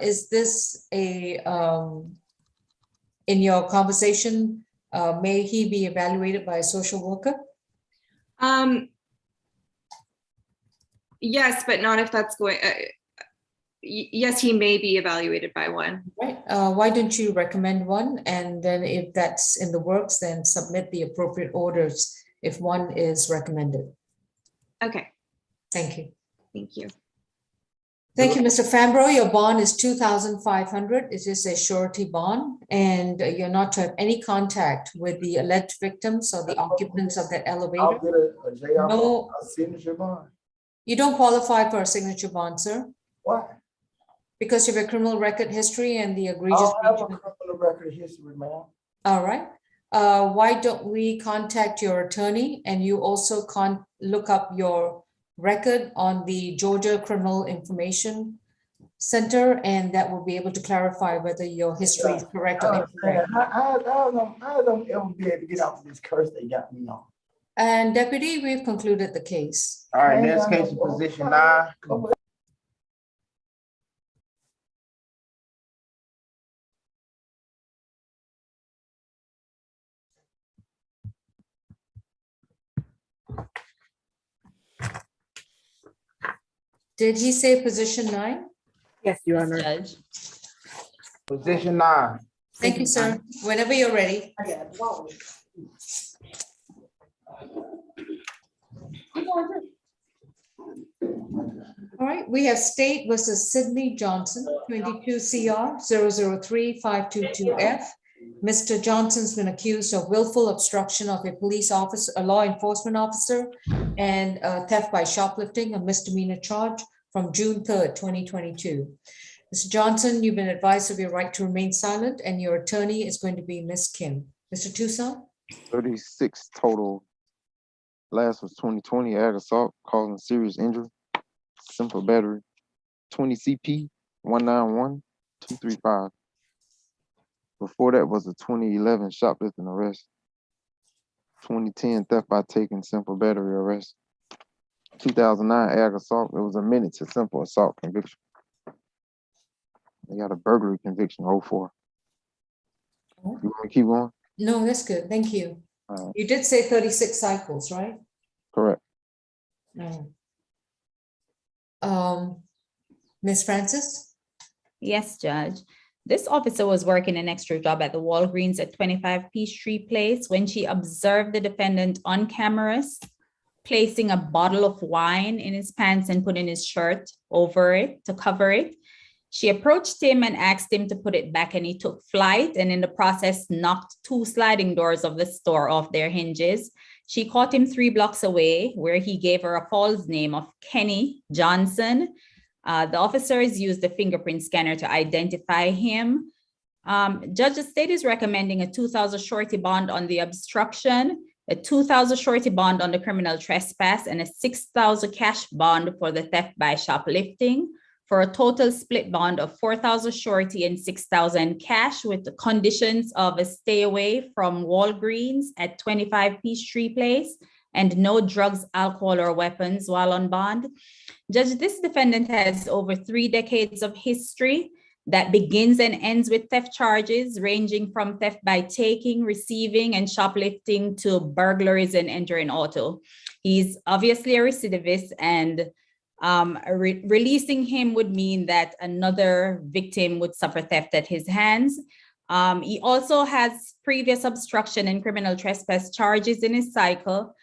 A: is this a, in your conversation, may he be evaluated by a social worker?
E: Yes, but not if that's going, yes, he may be evaluated by one.
A: Right. Why don't you recommend one? And then if that's in the works, then submit the appropriate orders if one is recommended.
E: Okay.
A: Thank you.
E: Thank you.
A: Thank you, Mr. Fambro. Your bond is $2,500. It is a surety bond, and you're not to have any contact with the alleged victims or the occupants of that elevator.
J: I'll get a JR,
A: No,
J: a signature bond.
A: you don't qualify for a signature bond, sir,
J: Why?
A: because you have a criminal record history and the
J: I
A: egregious.
J: don't have a criminal record history, ma'am.
A: All right. Why don't we contact your attorney, and you also look up your record on the Georgia Criminal Information Center, and that will be able to clarify whether your history is correct or incorrect.
J: I don't ever be able to get out of this curse they got me on.
A: And Deputy, we've concluded the case.
B: All right, next case in position 9.
A: Did he say position 9?
I: Yes, Your Honor.
G: Judge.
B: Position 9.
A: Thank you, sir. Whenever you're ready. All right, we have State versus Sidney Johnson, 22 CR 003522F. Mr. Johnson's been accused of willful obstruction of a police officer, a law enforcement officer, and theft by shoplifting, a misdemeanor charge from June 3rd, 2022. Mr. Johnson, you've been advised of your right to remain silent, and your attorney is going to be Ms. Kim. Mr. Tucson?
D: 36 total. Last was 2020, ag assault causing serious injury, simple battery, 20 CP 191235. Before that was a 2011 shoplifting arrest, 2010 theft by taking, simple battery arrest, 2009 ag assault. It was amended to simple assault conviction. They got a burglary conviction 04. You want me to keep going?
A: No, that's good. Thank you. You did say 36 cycles, right?
D: Correct.
A: Ms. Francis?
G: Yes, Judge. This officer was working an extra job at the Walgreens at 25 Peachtree Place when she observed the defendant on cameras placing a bottle of wine in his pants and putting his shirt over it to cover it. She approached him and asked him to put it back, and he took flight, and in the process knocked 2 sliding doors of the store off their hinges. She caught him 3 blocks away, where he gave her a false name of Kenny Johnson. The officers used the fingerprint scanner to identify him. Judge, the state is recommending a $2,000 surety bond on the obstruction, a $2,000 surety bond on the criminal trespass, and a $6,000 cash bond for the theft by shoplifting, for a total split bond of $4,000 surety and $6,000 cash, with the conditions of a stay away from Walgreens at 25 Peachtree Place and no drugs, alcohol, or weapons while on bond. Judge, this defendant has over 3 decades of history that begins and ends with theft charges, ranging from theft by taking, receiving, and shoplifting to burglaries and entering auto. He's obviously a recidivist, and releasing him would mean that another victim would suffer theft at his hands. He also has previous obstruction and criminal trespass charges in his cycle,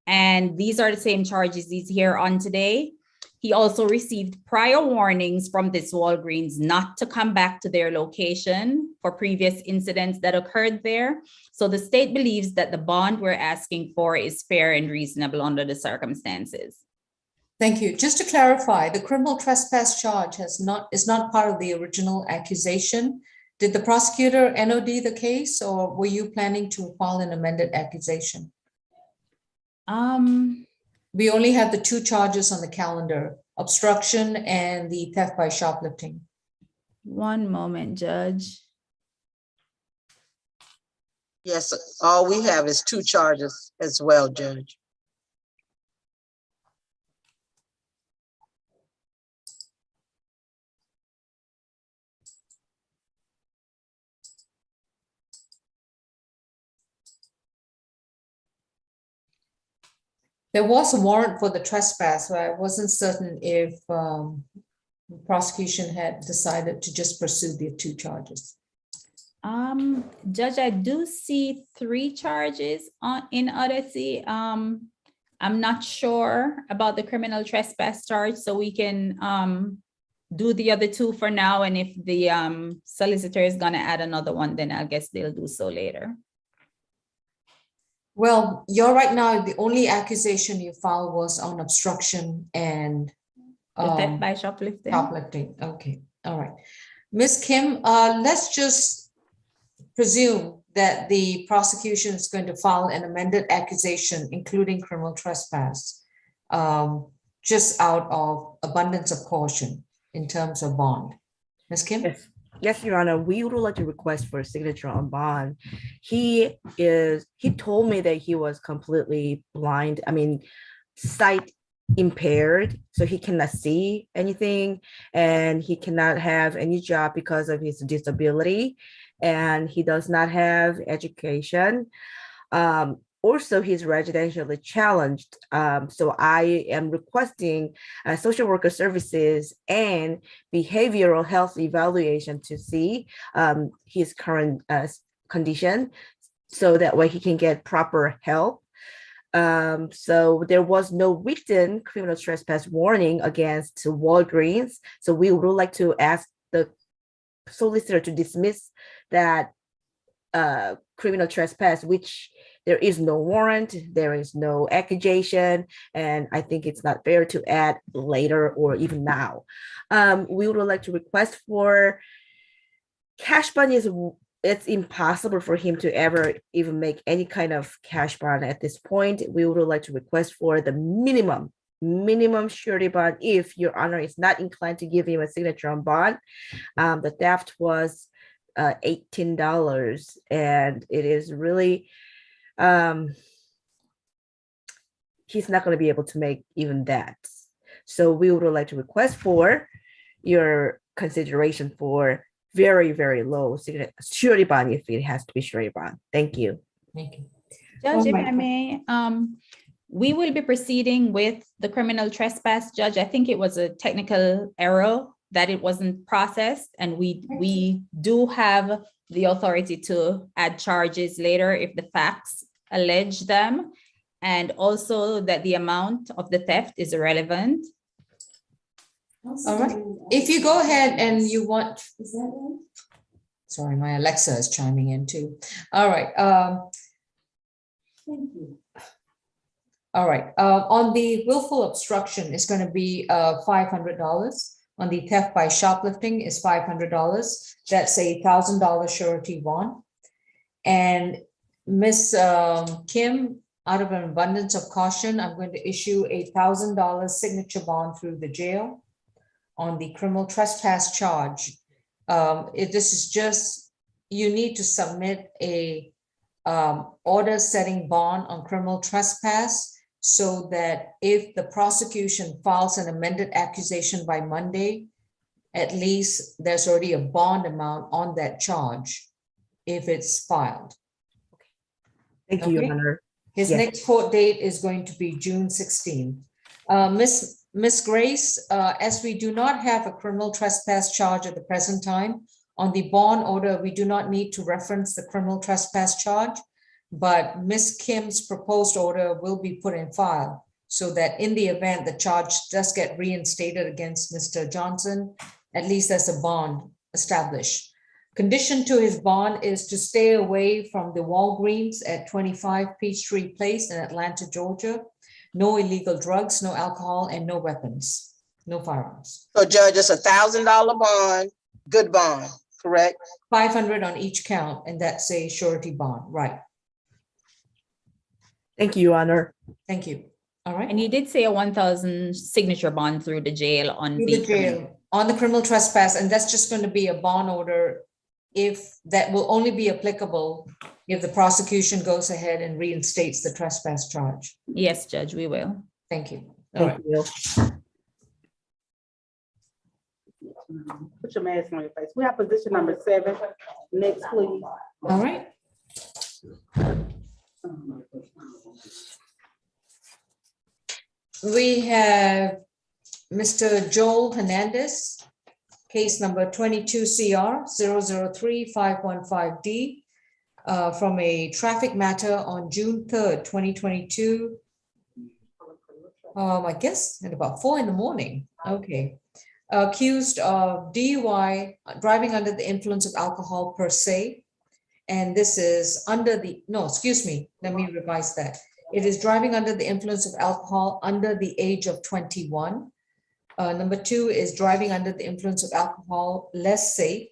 G: and these are the same charges he's here on today. He also received prior warnings from this Walgreens not to come back to their location for previous incidents that occurred there. So the state believes that the bond we're asking for is fair and reasonable under the circumstances.
A: Thank you. Just to clarify, the criminal trespass charge is not part of the original accusation. Did the prosecutor NOD the case, or were you planning to file an amended accusation? We only have the 2 charges on the calendar, obstruction and the theft by shoplifting.
G: One moment, Judge.
K: Yes, all we have is 2 charges as well, Judge.
A: There was a warrant for the trespass, but I wasn't certain if the prosecution had decided to just pursue the 2 charges.
G: Judge, I do see 3 charges in Odyssey. I'm not sure about the criminal trespass charge, so we can do the other 2 for now. And if the solicitor is gonna add another one, then I guess they'll do so later.
A: Well, you're right now, the only accusation you filed was on obstruction and
G: The theft by shoplifting.
A: shoplifting. Okay, all right. Ms. Kim, let's just presume that the prosecution is going to file an amended accusation, including criminal trespass, just out of abundance of caution in terms of bond. Ms. Kim?
I: Yes. Yes, Your Honor, we would like to request for a signature on bond. He told me that he was completely blind, sight impaired, so he cannot see anything, and he cannot have any job because of his disability, and he does not have education. Also, he's residentially challenged. So I am requesting social worker services and behavioral health evaluation to see his current condition, so that way he can get proper help. So there was no written criminal trespass warning against Walgreens. So we would like to ask the solicitor to dismiss that criminal trespass, which there is no warrant, there is no accusation, and I think it's not fair to add later or even now. We would like to request for cash bond. It's impossible for him to ever even make any kind of cash bond at this point. We would like to request for the minimum surety bond if Your Honor is not inclined to give him a signature on bond. The theft was $18, and it is really he's not going to be able to make even that. So we would like to request for your consideration for very, very low surety bond if it has to be surety bond. Thank you.
A: Thank you.
G: Judge, if I may, we will be proceeding with the criminal trespass. Judge, I think it was a technical error that it wasn't processed, and we do have the authority to add charges later if the facts allege them, and also that the amount of the theft is irrelevant.
A: All right, if you go ahead and you want, sorry, my Alexa is chiming in too. All right. Thank you. All right, on the willful obstruction, it's going to be $500. On the theft by shoplifting is $500. That's a $1,000 surety bond. And Miss Kim, out of an abundance of caution, I'm going to issue a $1,000 signature bond through the jail on the criminal trespass charge. This is just, you need to submit a order setting bond on criminal trespass. so that if the prosecution files an amended accusation by Monday, at least there's already a bond amount on that charge if it's filed.
I: Thank you,
A: Okay.
I: Your Honor.
A: His
I: Yes.
A: next court date is going to be June 16. Miss Grace, as we do not have a criminal trespass charge at the present time, on the bond order, we do not need to reference the criminal trespass charge, but Miss Kim's proposed order will be put in file so that in the event the charge does get reinstated against Mr. Johnson, at least there's a bond established. Condition to his bond is to stay away from the Walgreens at 25 Peachtree Place in Atlanta, Georgia. No illegal drugs, no alcohol, and no weapons, no firearms.
K: So Judge, it's $1,000 bond, good bond, correct?
A: 500 on each count, and that's a surety bond, right?
I: Thank you, Your Honor.
A: Thank you. All right.
G: And you did say a 1,000 signature bond through the jail on
A: Through
G: the
A: the jail on the criminal trespass, and that's just going to be a bond order if that will only be applicable if the prosecution goes ahead and reinstates the trespass charge.
G: Yes, Judge, we will.
A: Thank you. All right.
I: Thank you.
N: Put your mask on your face. We have position number 7. Next, please.
A: All right. We have Mr. Joel Hernandez, case number 22 CR 003-515D, from a traffic matter on June 3rd, 2022. I guess at about 4 in the morning. Okay. Accused of DUI, driving under the influence of alcohol per se. And this is under the, no, excuse me, let me revise that. It is driving under the influence of alcohol under the age of 21. Number 2 is driving under the influence of alcohol, less safe.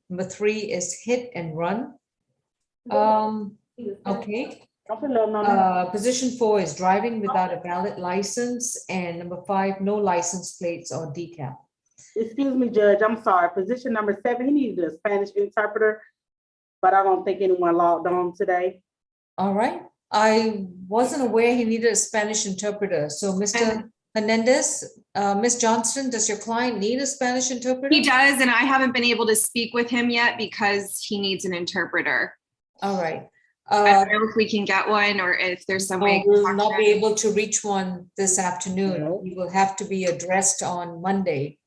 A: Number 3 is hit and run. Okay. Position 4 is driving without a valid license, and number 5, no license plates or decal.
N: Excuse me, Judge, I'm sorry. Position number 7, he needed a Spanish interpreter, but I don't think anyone logged on today.
A: All right. I wasn't aware he needed a Spanish interpreter. So Mr. Hernandez, Ms. Johnston, does your client need a Spanish interpreter?
E: He does, and I haven't been able to speak with him yet because he needs an interpreter.
A: All right.
E: I don't know if we can get one or if there's some way.
A: We will not be able to reach one this afternoon. He will have to be addressed on Monday.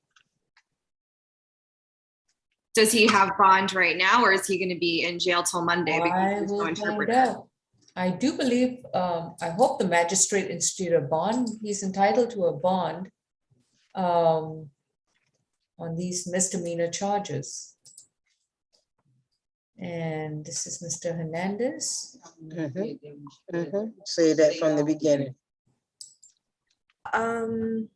E: Does he have bond right now, or is he going to be in jail till Monday?
A: I will find out. I do believe, I hope the magistrate instituted a bond. He's entitled to a bond on these misdemeanor charges. And this is Mr. Hernandez.
K: Say that from the beginning.
A: I'm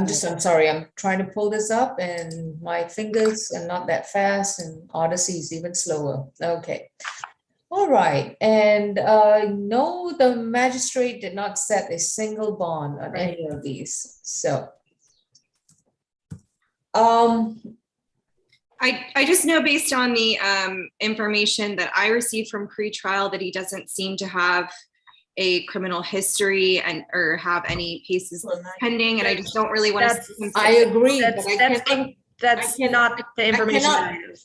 A: sorry, I'm trying to pull this up and my fingers are not that fast and Odyssey is even slower. Okay. All right. And no, the magistrate did not set a single bond on any of these. So.
E: I just know based on the information that I received from pretrial that he doesn't seem to have a criminal history or have any cases pending, and I just don't really want to.
A: I agree.
C: That's not the information.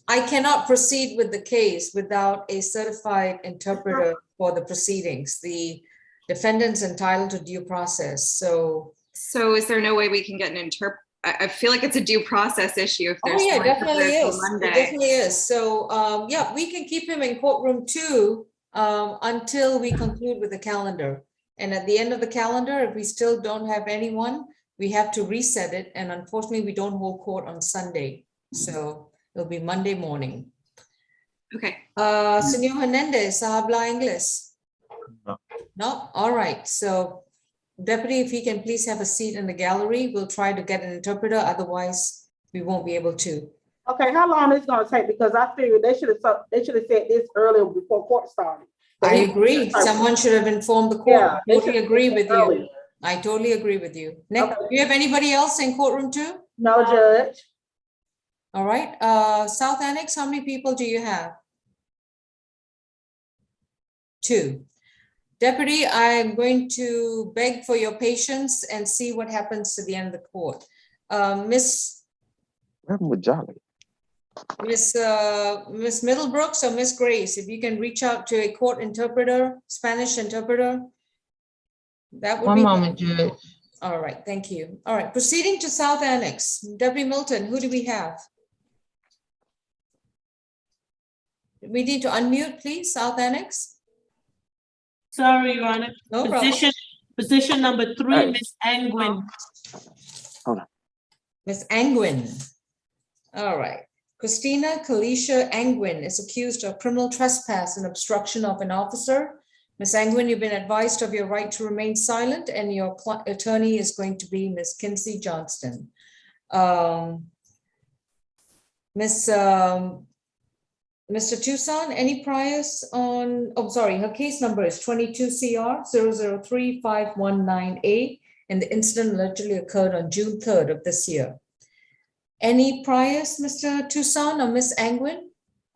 A: I cannot proceed with the case without a certified interpreter for the proceedings. The defendant's entitled to due process. So
E: is there no way we can get an interpreter? I feel like it's a due process issue if there's.
A: Oh yeah, definitely is. It definitely is. So yeah, we can keep him in courtroom 2 until we conclude with the calendar. And at the end of the calendar, if we still don't have anyone, we have to reset it. And unfortunately, we don't hold court on Sunday. So it'll be Monday morning.
E: Okay.
A: Señor Hernandez, habla inglés?
P: No.
A: No? All right. So Deputy, if he can please have a seat in the gallery, we'll try to get an interpreter. Otherwise, we won't be able to.
N: Okay, how long is it going to take? Because I figured they should have said this earlier before court started.
A: I agree. Someone should have informed the court.
N: Yeah,
A: I totally agree with you.
N: early.
A: I totally agree with you. Nick, do you have anybody else in courtroom 2?
N: No, Judge.
A: All right. South Annex, how many people do you have? 2. Deputy, I'm going to beg for your patience and see what happens to the end of the court. Miss Middlebrooks or Miss Grace, if you can reach out to a court interpreter, Spanish interpreter, that would be.
M: One moment, Judge.
A: All right, thank you. All right, proceeding to South Annex. Deputy Milton, who do we have? We need to unmute, please, South Annex.
M: Sorry, Your Honor.
A: No problem.
M: Position number 3, Miss Angwin.
D: Hold on.
A: Miss Angwin. All right. Christina Kalisha Angwin is accused of criminal trespass and obstruction of an officer. Ms. Angwin, you've been advised of your right to remain silent, and your attorney is going to be Ms. Kinsey Johnston. Mr. Tucson, any priors on, oh, sorry, her case number is 22 CR 003-519A, and the incident allegedly occurred on June 3rd of this year. Any priors, Mr. Tucson or Ms. Angwin?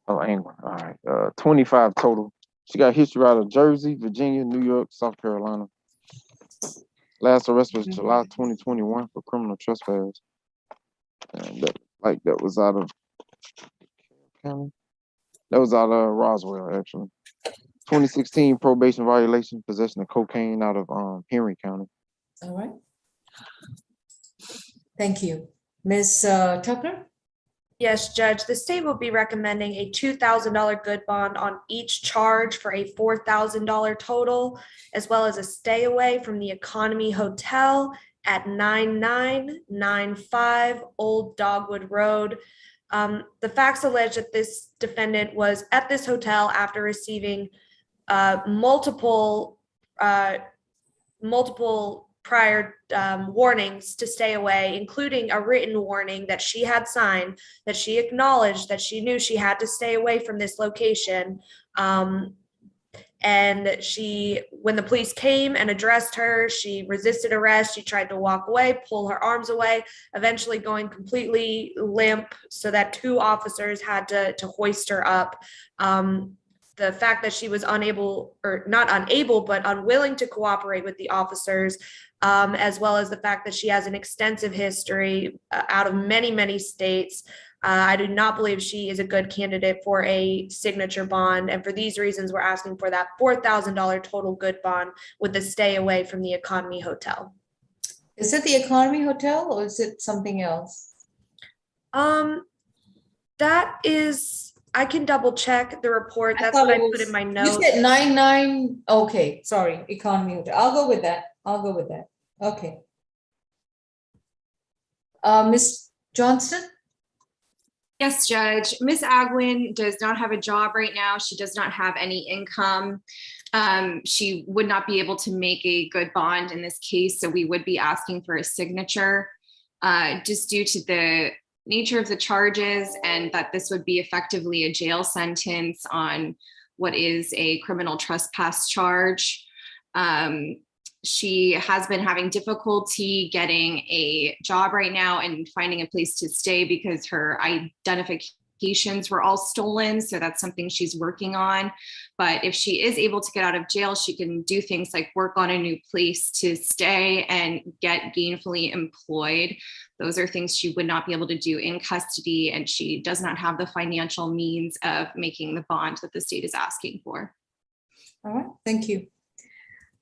D: Oh, Angwin, all right. 25 total. She got history out of Jersey, Virginia, New York, South Carolina. Last arrest was July 2021 for criminal trespass. And that was out of county. That was out of Roswell, actually. 2016 probation violation, possession of cocaine out of Henry County.
A: All right. Thank you. Ms. Tucker?
C: Yes, Judge. The state will be recommending a $2,000 good bond on each charge for a $4,000 total, as well as a stay away from the Economy Hotel at 9995 Old Dogwood Road. The facts allege that this defendant was at this hotel after receiving multiple prior warnings to stay away, including a written warning that she had signed, that she acknowledged that she knew she had to stay away from this location. And when the police came and addressed her, she resisted arrest. She tried to walk away, pull her arms away, eventually going completely limp so that 2 officers had to hoist her up. The fact that she was unable, or not unable, but unwilling to cooperate with the officers, as well as the fact that she has an extensive history out of many, many states. I do not believe she is a good candidate for a signature bond. And for these reasons, we're asking for that $4,000 total good bond with the stay away from the Economy Hotel.
A: Is it the Economy Hotel or is it something else?
C: That is, I can double check the report. That's what I put in my notes.
A: You said 99. Okay, sorry, Economy Hotel. I'll go with that. Okay. Ms. Johnston?
E: Yes, Judge. Ms. Agwin does not have a job right now. She does not have any income. She would not be able to make a good bond in this case, so we would be asking for a signature just due to the nature of the charges and that this would be effectively a jail sentence on what is a criminal trespass charge. She has been having difficulty getting a job right now and finding a place to stay because her identifications were all stolen. So that's something she's working on. But if she is able to get out of jail, she can do things like work on a new place to stay and get gainfully employed. Those are things she would not be able to do in custody, and she does not have the financial means of making the bond that the state is asking for.
A: All right, thank you.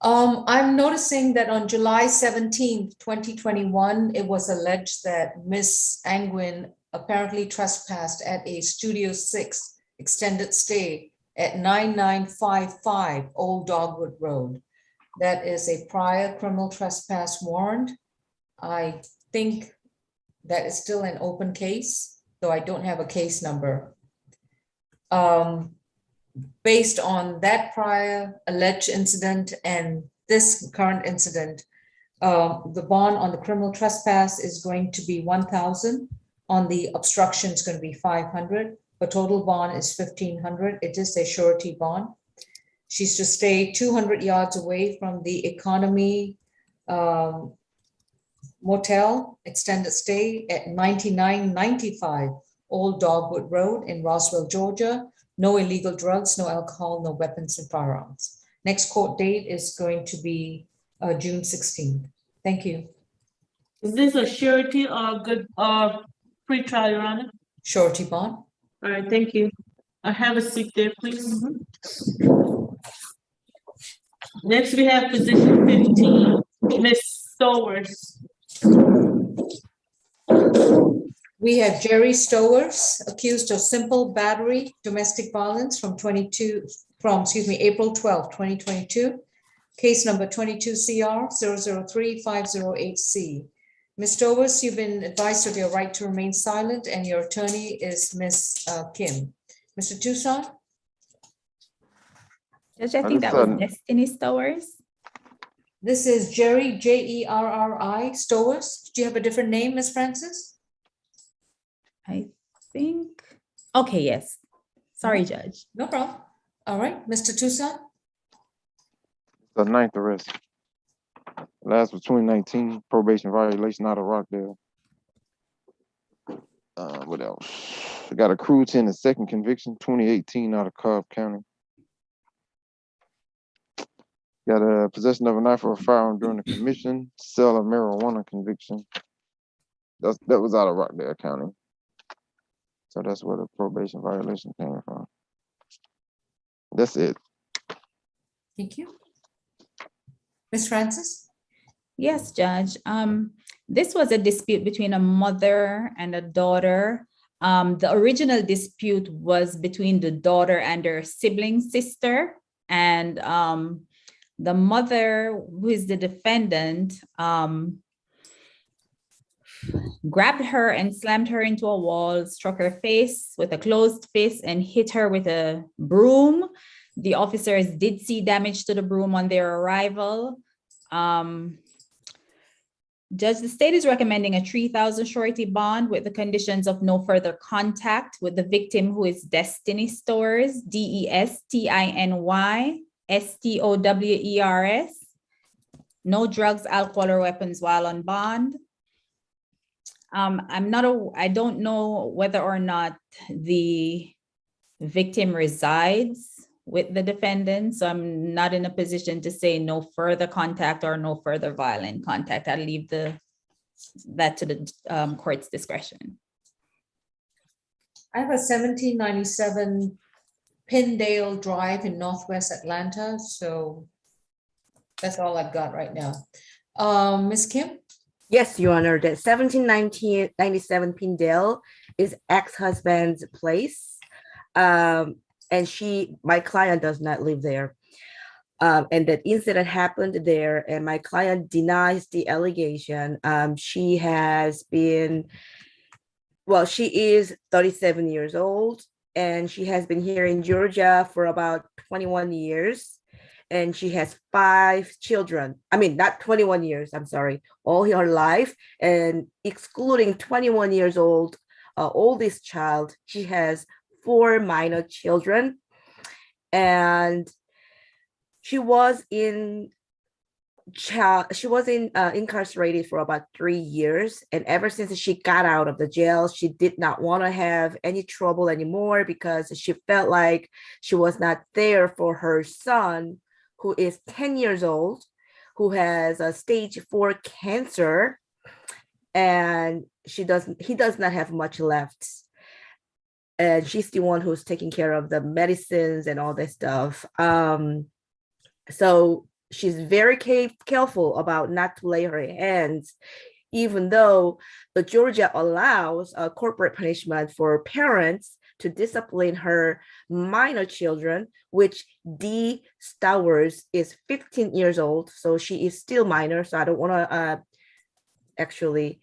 A: I'm noticing that on July 17th, 2021, it was alleged that Ms. Angwin apparently trespassed at a Studio 6 extended stay at 9955 Old Dogwood Road. That is a prior criminal trespass warrant. I think that is still an open case, though I don't have a case number. Based on that prior alleged incident and this current incident, the bond on the criminal trespass is going to be 1,000. On the obstruction, it's going to be 500. The total bond is 1,500. It is a surety bond. She's to stay 200 yards away from the Economy Motel extended stay at 9995 Old Dogwood Road in Roswell, Georgia. No illegal drugs, no alcohol, no weapons and firearms. Next court date is going to be June 16th. Thank you.
M: Is this a surety or good, pre-trial, Your Honor?
A: Surety bond.
M: All right, thank you. I have a seat there, please. Next, we have position 15, Ms. Stowers.
A: We have Jerry Stowers, accused of simple battery, domestic violence from April 12, 2022. Case number 22 CR 003-508C. Ms. Stowers, you've been advised of your right to remain silent, and your attorney is Ms. Kim. Mr. Tucson?
G: Judge, I think that was Destiny Stowers.
A: This is Jerry, Jerri Stowers. Do you have a different name, Ms. Francis?
G: I think, okay, yes. Sorry, Judge.
A: No problem. All right, Mr. Tucson?
D: The 9th arrest. Last was 2019, probation violation out of Rockdale. What else? I got a cruelty in the second conviction, 2018 out of Cobb County. Got a possession of a knife or a firearm during the commission, sale of marijuana conviction. That was out of Rockdale County. So that's where the probation violation came from. That's it.
A: Thank you. Ms. Francis?
G: Yes, Judge. This was a dispute between a mother and a daughter. The original dispute was between the daughter and her sibling sister, and the mother, who is the defendant, grabbed her and slammed her into a wall, struck her face with a closed fist, and hit her with a broom. The officers did see damage to the broom on their arrival. Judge, the state is recommending a $3,000 surety bond with the conditions of no further contact with the victim, who is Destiny Stowers, DESTINY STOWERS. No drugs, alcohol, or weapons while on bond. I don't know whether or not the victim resides with the defendant, so I'm not in a position to say no further contact or no further violent contact. I'll leave that to the court's discretion.
A: I have a 1797 Pindale Drive in Northwest Atlanta, so that's all I've got right now. Ms. Kim?
I: Yes, Your Honor, the 1797 Pindale is ex-husband's place. And my client does not live there. And that incident happened there, and my client denies the allegation. She is 37 years old, and she has been here in Georgia for about 21 years. And she has 5 children. I mean, not 21 years, I'm sorry, all her life. And excluding 21 years old, oldest child, she has 4 minor children. And she was incarcerated for about 3 years. And ever since she got out of the jail, she did not want to have any trouble anymore, because she felt like she was not there for her son, who is 10 years old, who has a stage 4 cancer, and he does not have much left. And she's the one who's taking care of the medicines and all that stuff. So she's very careful about not to lay her hands, even though the Georgia allows a corporate punishment for parents to discipline her minor children, which D. Stowers is 15 years old, so she is still minor. So I don't want to actually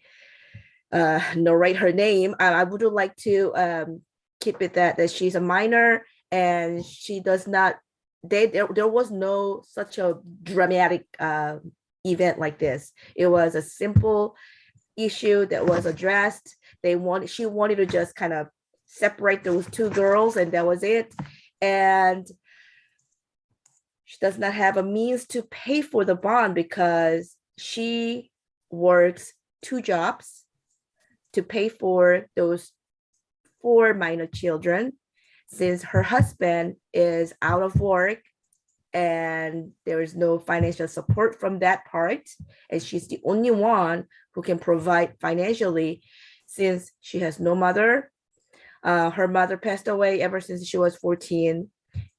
I: narrate her name. I would like to keep it that she's a minor, and she does not. There was no such a dramatic event like this. It was a simple issue that was addressed. She wanted to just kind of separate those 2 girls, and that was it. And she does not have a means to pay for the bond, because she works 2 jobs to pay for those 4 minor children. Since her husband is out of work, and there is no financial support from that part. And she's the only one who can provide financially since she has no mother. Her mother passed away ever since she was 14,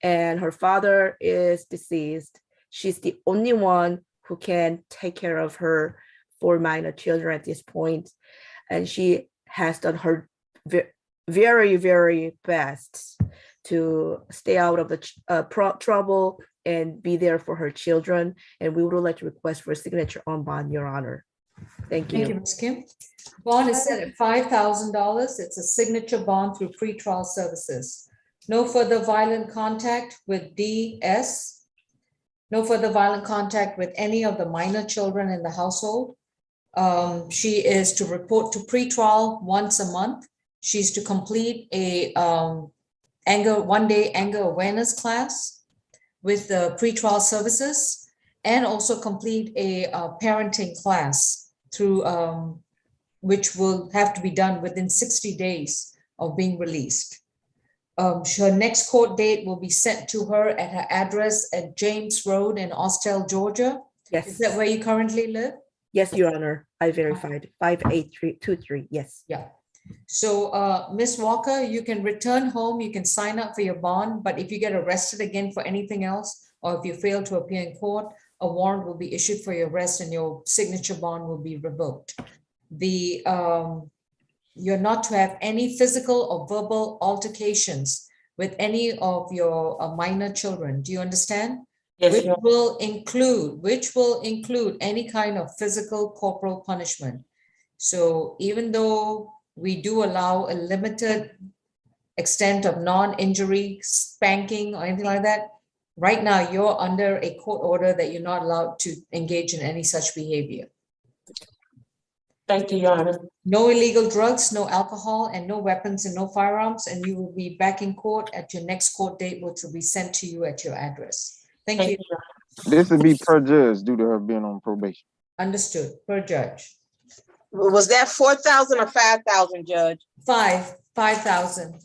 I: and her father is deceased. She's the only one who can take care of her 4 minor children at this point. And she has done her very, very best to stay out of the trouble and be there for her children. And we would like to request for a signature on bond, Your Honor. Thank you.
A: Thank you, Ms. Kim. Bond is set at $5,000. It's a signature bond through pretrial services. No further violent contact with DS. No further violent contact with any of the minor children in the household. She is to report to pretrial once a month. She's to complete a one-day anger awareness class with the pretrial services, and also complete a parenting class through which will have to be done within 60 days of being released. Her next court date will be sent to her at her address at James Road in Austell, Georgia.
I: Yes.
A: Is that where you currently live?
I: Yes, Your Honor. I verified 58323. Yes.
A: Yeah. So Ms. Walker, you can return home, you can sign up for your bond, but if you get arrested again for anything else, or if you fail to appear in court, a warrant will be issued for your arrest and your signature bond will be revoked. You're not to have any physical or verbal altercations with any of your minor children. Do you understand?
M: Yes,
A: Which
M: Your
A: will include any kind of physical corporal punishment. So even though we do allow a limited extent of non-injury spanking or anything like that, right now you're under a court order that you're not allowed to engage in any such behavior.
M: Thank you, Your Honor.
A: No illegal drugs, no alcohol, and no weapons and no firearms, and you will be back in court at your next court date, which will be sent to you at your address. Thank you.
D: This would be per judge due to her being on probation.
A: Understood, per judge.
K: Was that 4,000 or 5,000, Judge?
A: 5,000.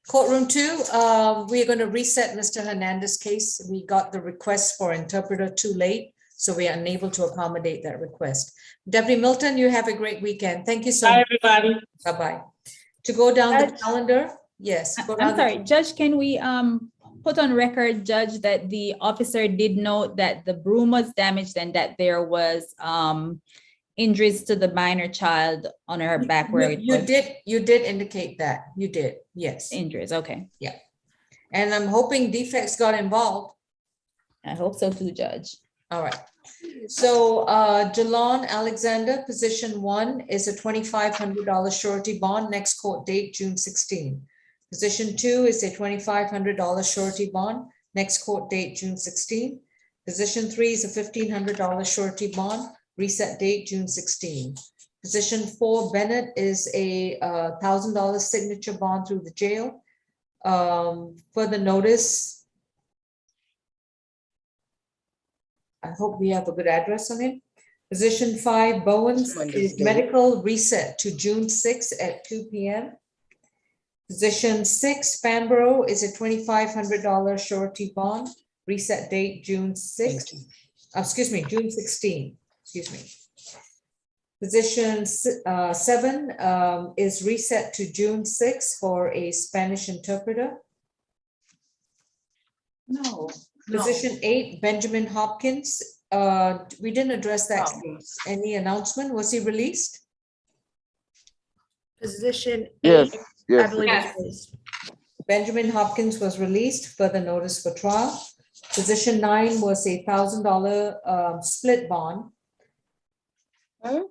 A: Courtroom 2, we're going to reset Mr. Hernandez's case. We got the request for interpreter too late, so we are unable to accommodate that request. Deputy Milton, you have a great weekend. Thank you so much.
M: Bye, everybody.
A: Bye-bye. To go down the calendar, yes.
G: I'm sorry, Judge, can we put on record, Judge, that the officer did note that the broom was damaged and that there was injuries to the minor child on her back where
A: you did indicate that. You did, yes.
G: Injuries, okay.
A: Yeah. And I'm hoping defects got involved.
G: I hope so too, Judge.
A: All right. So Jalon Alexander, position 1 is a $2,500 surety bond, next court date, June 16. Position 2 is a $2,500 surety bond, next court date, June 16. Position 3 is a $1,500 surety bond, reset date, June 16. Position 4, Bennett, is a $1,000 signature bond through the jail. Further notice, I hope we have a good address on it. Position 5, Bowens, is medical reset to June 6 at 2 p.m. Position 6, Fanborough, is a $2,500 surety bond, reset date June 6. June 16. Excuse me. Position 7 is reset to June 6 for a Spanish interpreter.
M: No.
A: Position 8, Benjamin Hopkins. We didn't address that case. Any announcement? Was he released?
C: Position 8,
D: Yes,
C: I believe it's released.
A: Benjamin Hopkins was released, further notice for trial. Position 9 was a $1,000 split bond.
D: I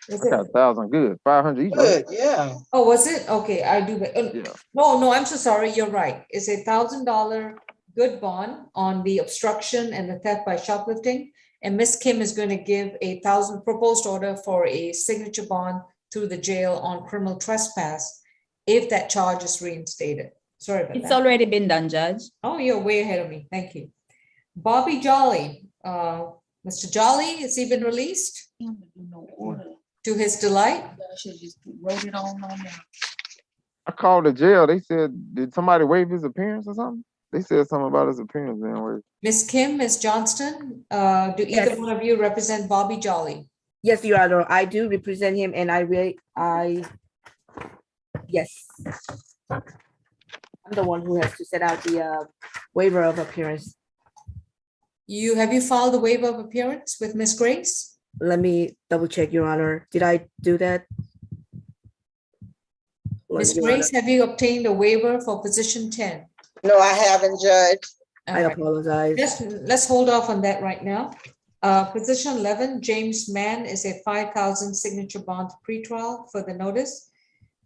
D: got 1,000, good, 500 each.
K: Good, yeah.
A: Oh, was it? Okay, I do.
D: Yeah.
A: No, I'm so sorry. You're right. It's a $1,000 good bond on the obstruction and the theft by shoplifting. And Ms. Kim is going to give a $1,000 proposed order for a signature bond through the jail on criminal trespass if that charge is reinstated. Sorry about that.
G: It's already been done, Judge.
A: Oh, you're way ahead of me. Thank you. Bobby Jolly. Mr. Jolly, has he been released? To his delight?
D: I called the jail. They said, did somebody waive his appearance or something? They said something about his appearance being waived.
A: Ms. Kim, Ms. Johnston, do either
I: Yes.
A: one of you represent Bobby Jolly?
I: Yes, Your Honor, I do represent him and yes. I'm the one who has to set out the waiver of appearance.
A: Have you filed the waiver of appearance with Ms. Grace?
I: Let me double check, Your Honor. Did I do that?
A: Ms.
I: Your
A: Grace,
I: Honor.
A: have you obtained a waiver for position 10?
K: No, I haven't, Judge.
I: I apologize.
A: Let's hold off on that right now. Position 11, James Mann is a 5,000 signature bond pretrial for the notice.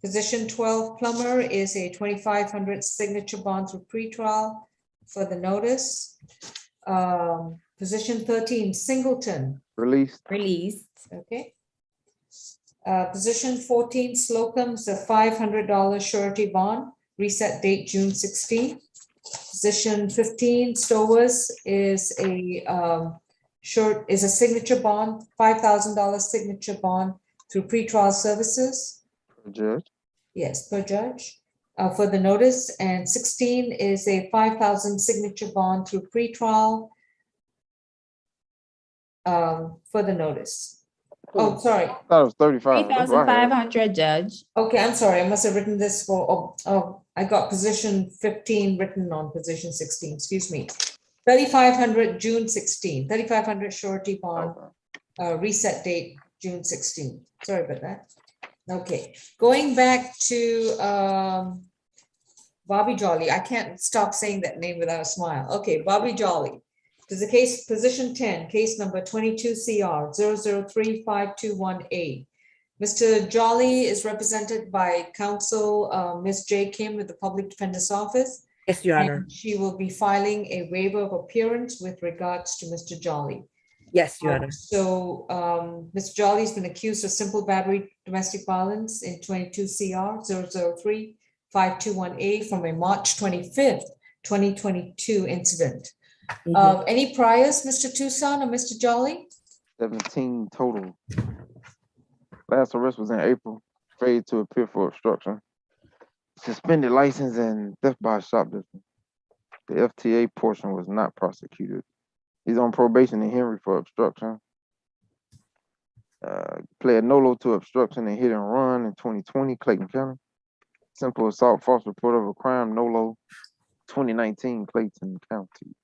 A: Position 12, Plummer is a 2,500 signature bond through pretrial for the notice. Position 13, Singleton.
D: Released.
G: Released.
A: Okay. Position 14, Slocum's a $500 surety bond, reset date June 16. Position 15, Stowers is a signature bond, $5,000 signature bond through pretrial services.
D: Judge.
A: Yes, per judge for the notice. And 16 is a 5,000 signature bond through pretrial for the notice. Oh, sorry.
D: I thought it was 35. That's what I had.
G: 3,500, Judge.
A: Okay, I'm sorry. I must have written this for, I got position 15 written on position 16, excuse me. 3,500 June 16, 3,500 surety bond, reset date June 16. Sorry about that. Okay, going back to Bobby Jolly. I can't stop saying that name without a smile. Okay, Bobby Jolly. There's a case, position 10, case number 22 CR 0035218. Mr. Jolly is represented by counsel Ms. J. Kim with the Public Defender's Office.
I: Yes, Your Honor.
A: And she will be filing a waiver of appearance with regards to Mr. Jolly.
I: Yes, Your Honor.
A: So Mr. Jolly has been accused of simple battery domestic violence in 22 CR 0035218 from a March 25th, 2022 incident. Any priors, Mr. Tucson or Mr. Jolly?
D: 17 total. Last arrest was in April. Failed to appear for obstruction. Suspended license and theft by shoplifting. The FTA portion was not prosecuted. He's on probation in Henry for obstruction. Pled NOLO to obstruction and hit and run in 2020, Clayton County. Simple assault, false report of a crime, NOLO, 2019, Clayton County.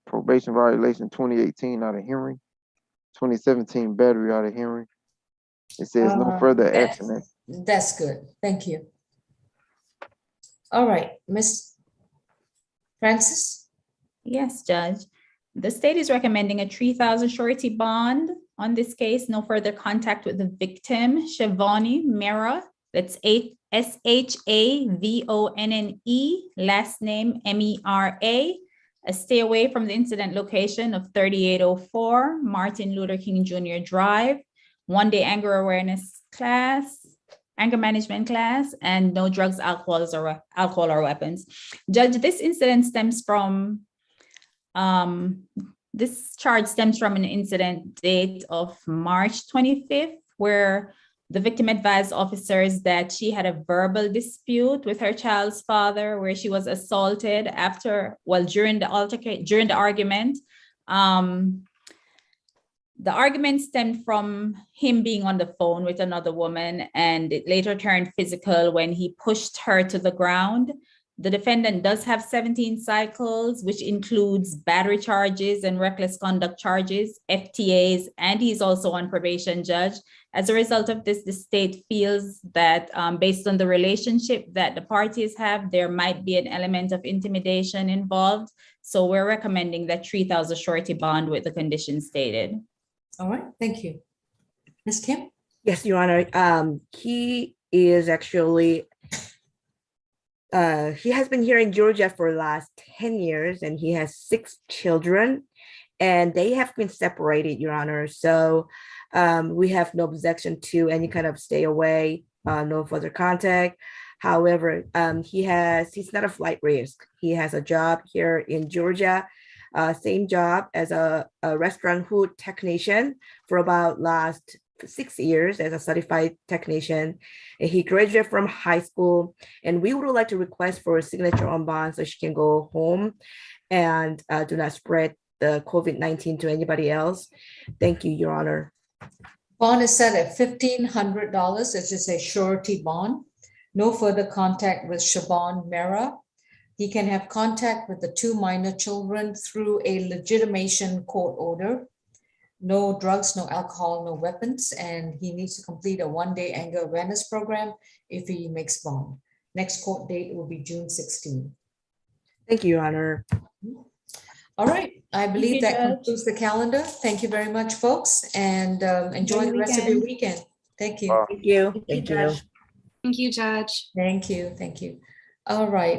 D: Probation violation 2018 out of Henry. 2017 battery out of Henry. It says no further action.
A: That's good. Thank you. All right, Miss Francis.
G: Yes, Judge. The state is recommending a 3,000 surety bond on this case. No further contact with the victim, Shavonne Mera. That's SHAVONNE, last name MERA. A stay away from the incident location of 3804 Martin Luther King Jr. Drive, one-day anger awareness class, anger management class, and no drugs, alcohol or weapons. Judge, this incident stems from, this charge stems from an incident date of March 25th, where the victim advised officers that she had a verbal dispute with her child's father, where she was assaulted during the argument. The argument stemmed from him being on the phone with another woman, and it later turned physical when he pushed her to the ground. The defendant does have 17 cycles, which includes battery charges and reckless conduct charges, FTAs, and he's also on probation, Judge. As a result of this, the state feels that based on the relationship that the parties have, there might be an element of intimidation involved. So we're recommending that 3,000 surety bond with the conditions stated.
A: All right, thank you. Ms. Kim?
I: Yes, Your Honor. He is actually, he has been here in Georgia for the last 10 years and he has 6 children and they have been separated, Your Honor. So we have no objection to any kind of stay away, no further contact. However, he's not a flight risk. He has a job here in Georgia, same job as a restaurant hood technician for about last 6 years as a certified technician. And he graduated from high school, and we would like to request for a signature on bond so she can go home and do not spread the COVID-19 to anybody else. Thank you, Your Honor.
A: Bond is set at $1,500. It's just a surety bond. No further contact with Shaban Mera. He can have contact with the 2 minor children through a legitimation court order. No drugs, no alcohol, no weapons, and he needs to complete a 1-day anger awareness program if he makes bond. Next court date will be June 16.
I: Thank you, Your Honor.
A: All right, I believe
G: you,
A: that
G: Judge.
A: concludes the calendar. Thank you very much, folks, and enjoy
G: your
A: the rest of your weekend. Thank you.
I: Thank you.
C: Thank you,
I: Thank you.
C: Judge.
E: Thank you, Judge.
A: Thank you. Thank you. All right.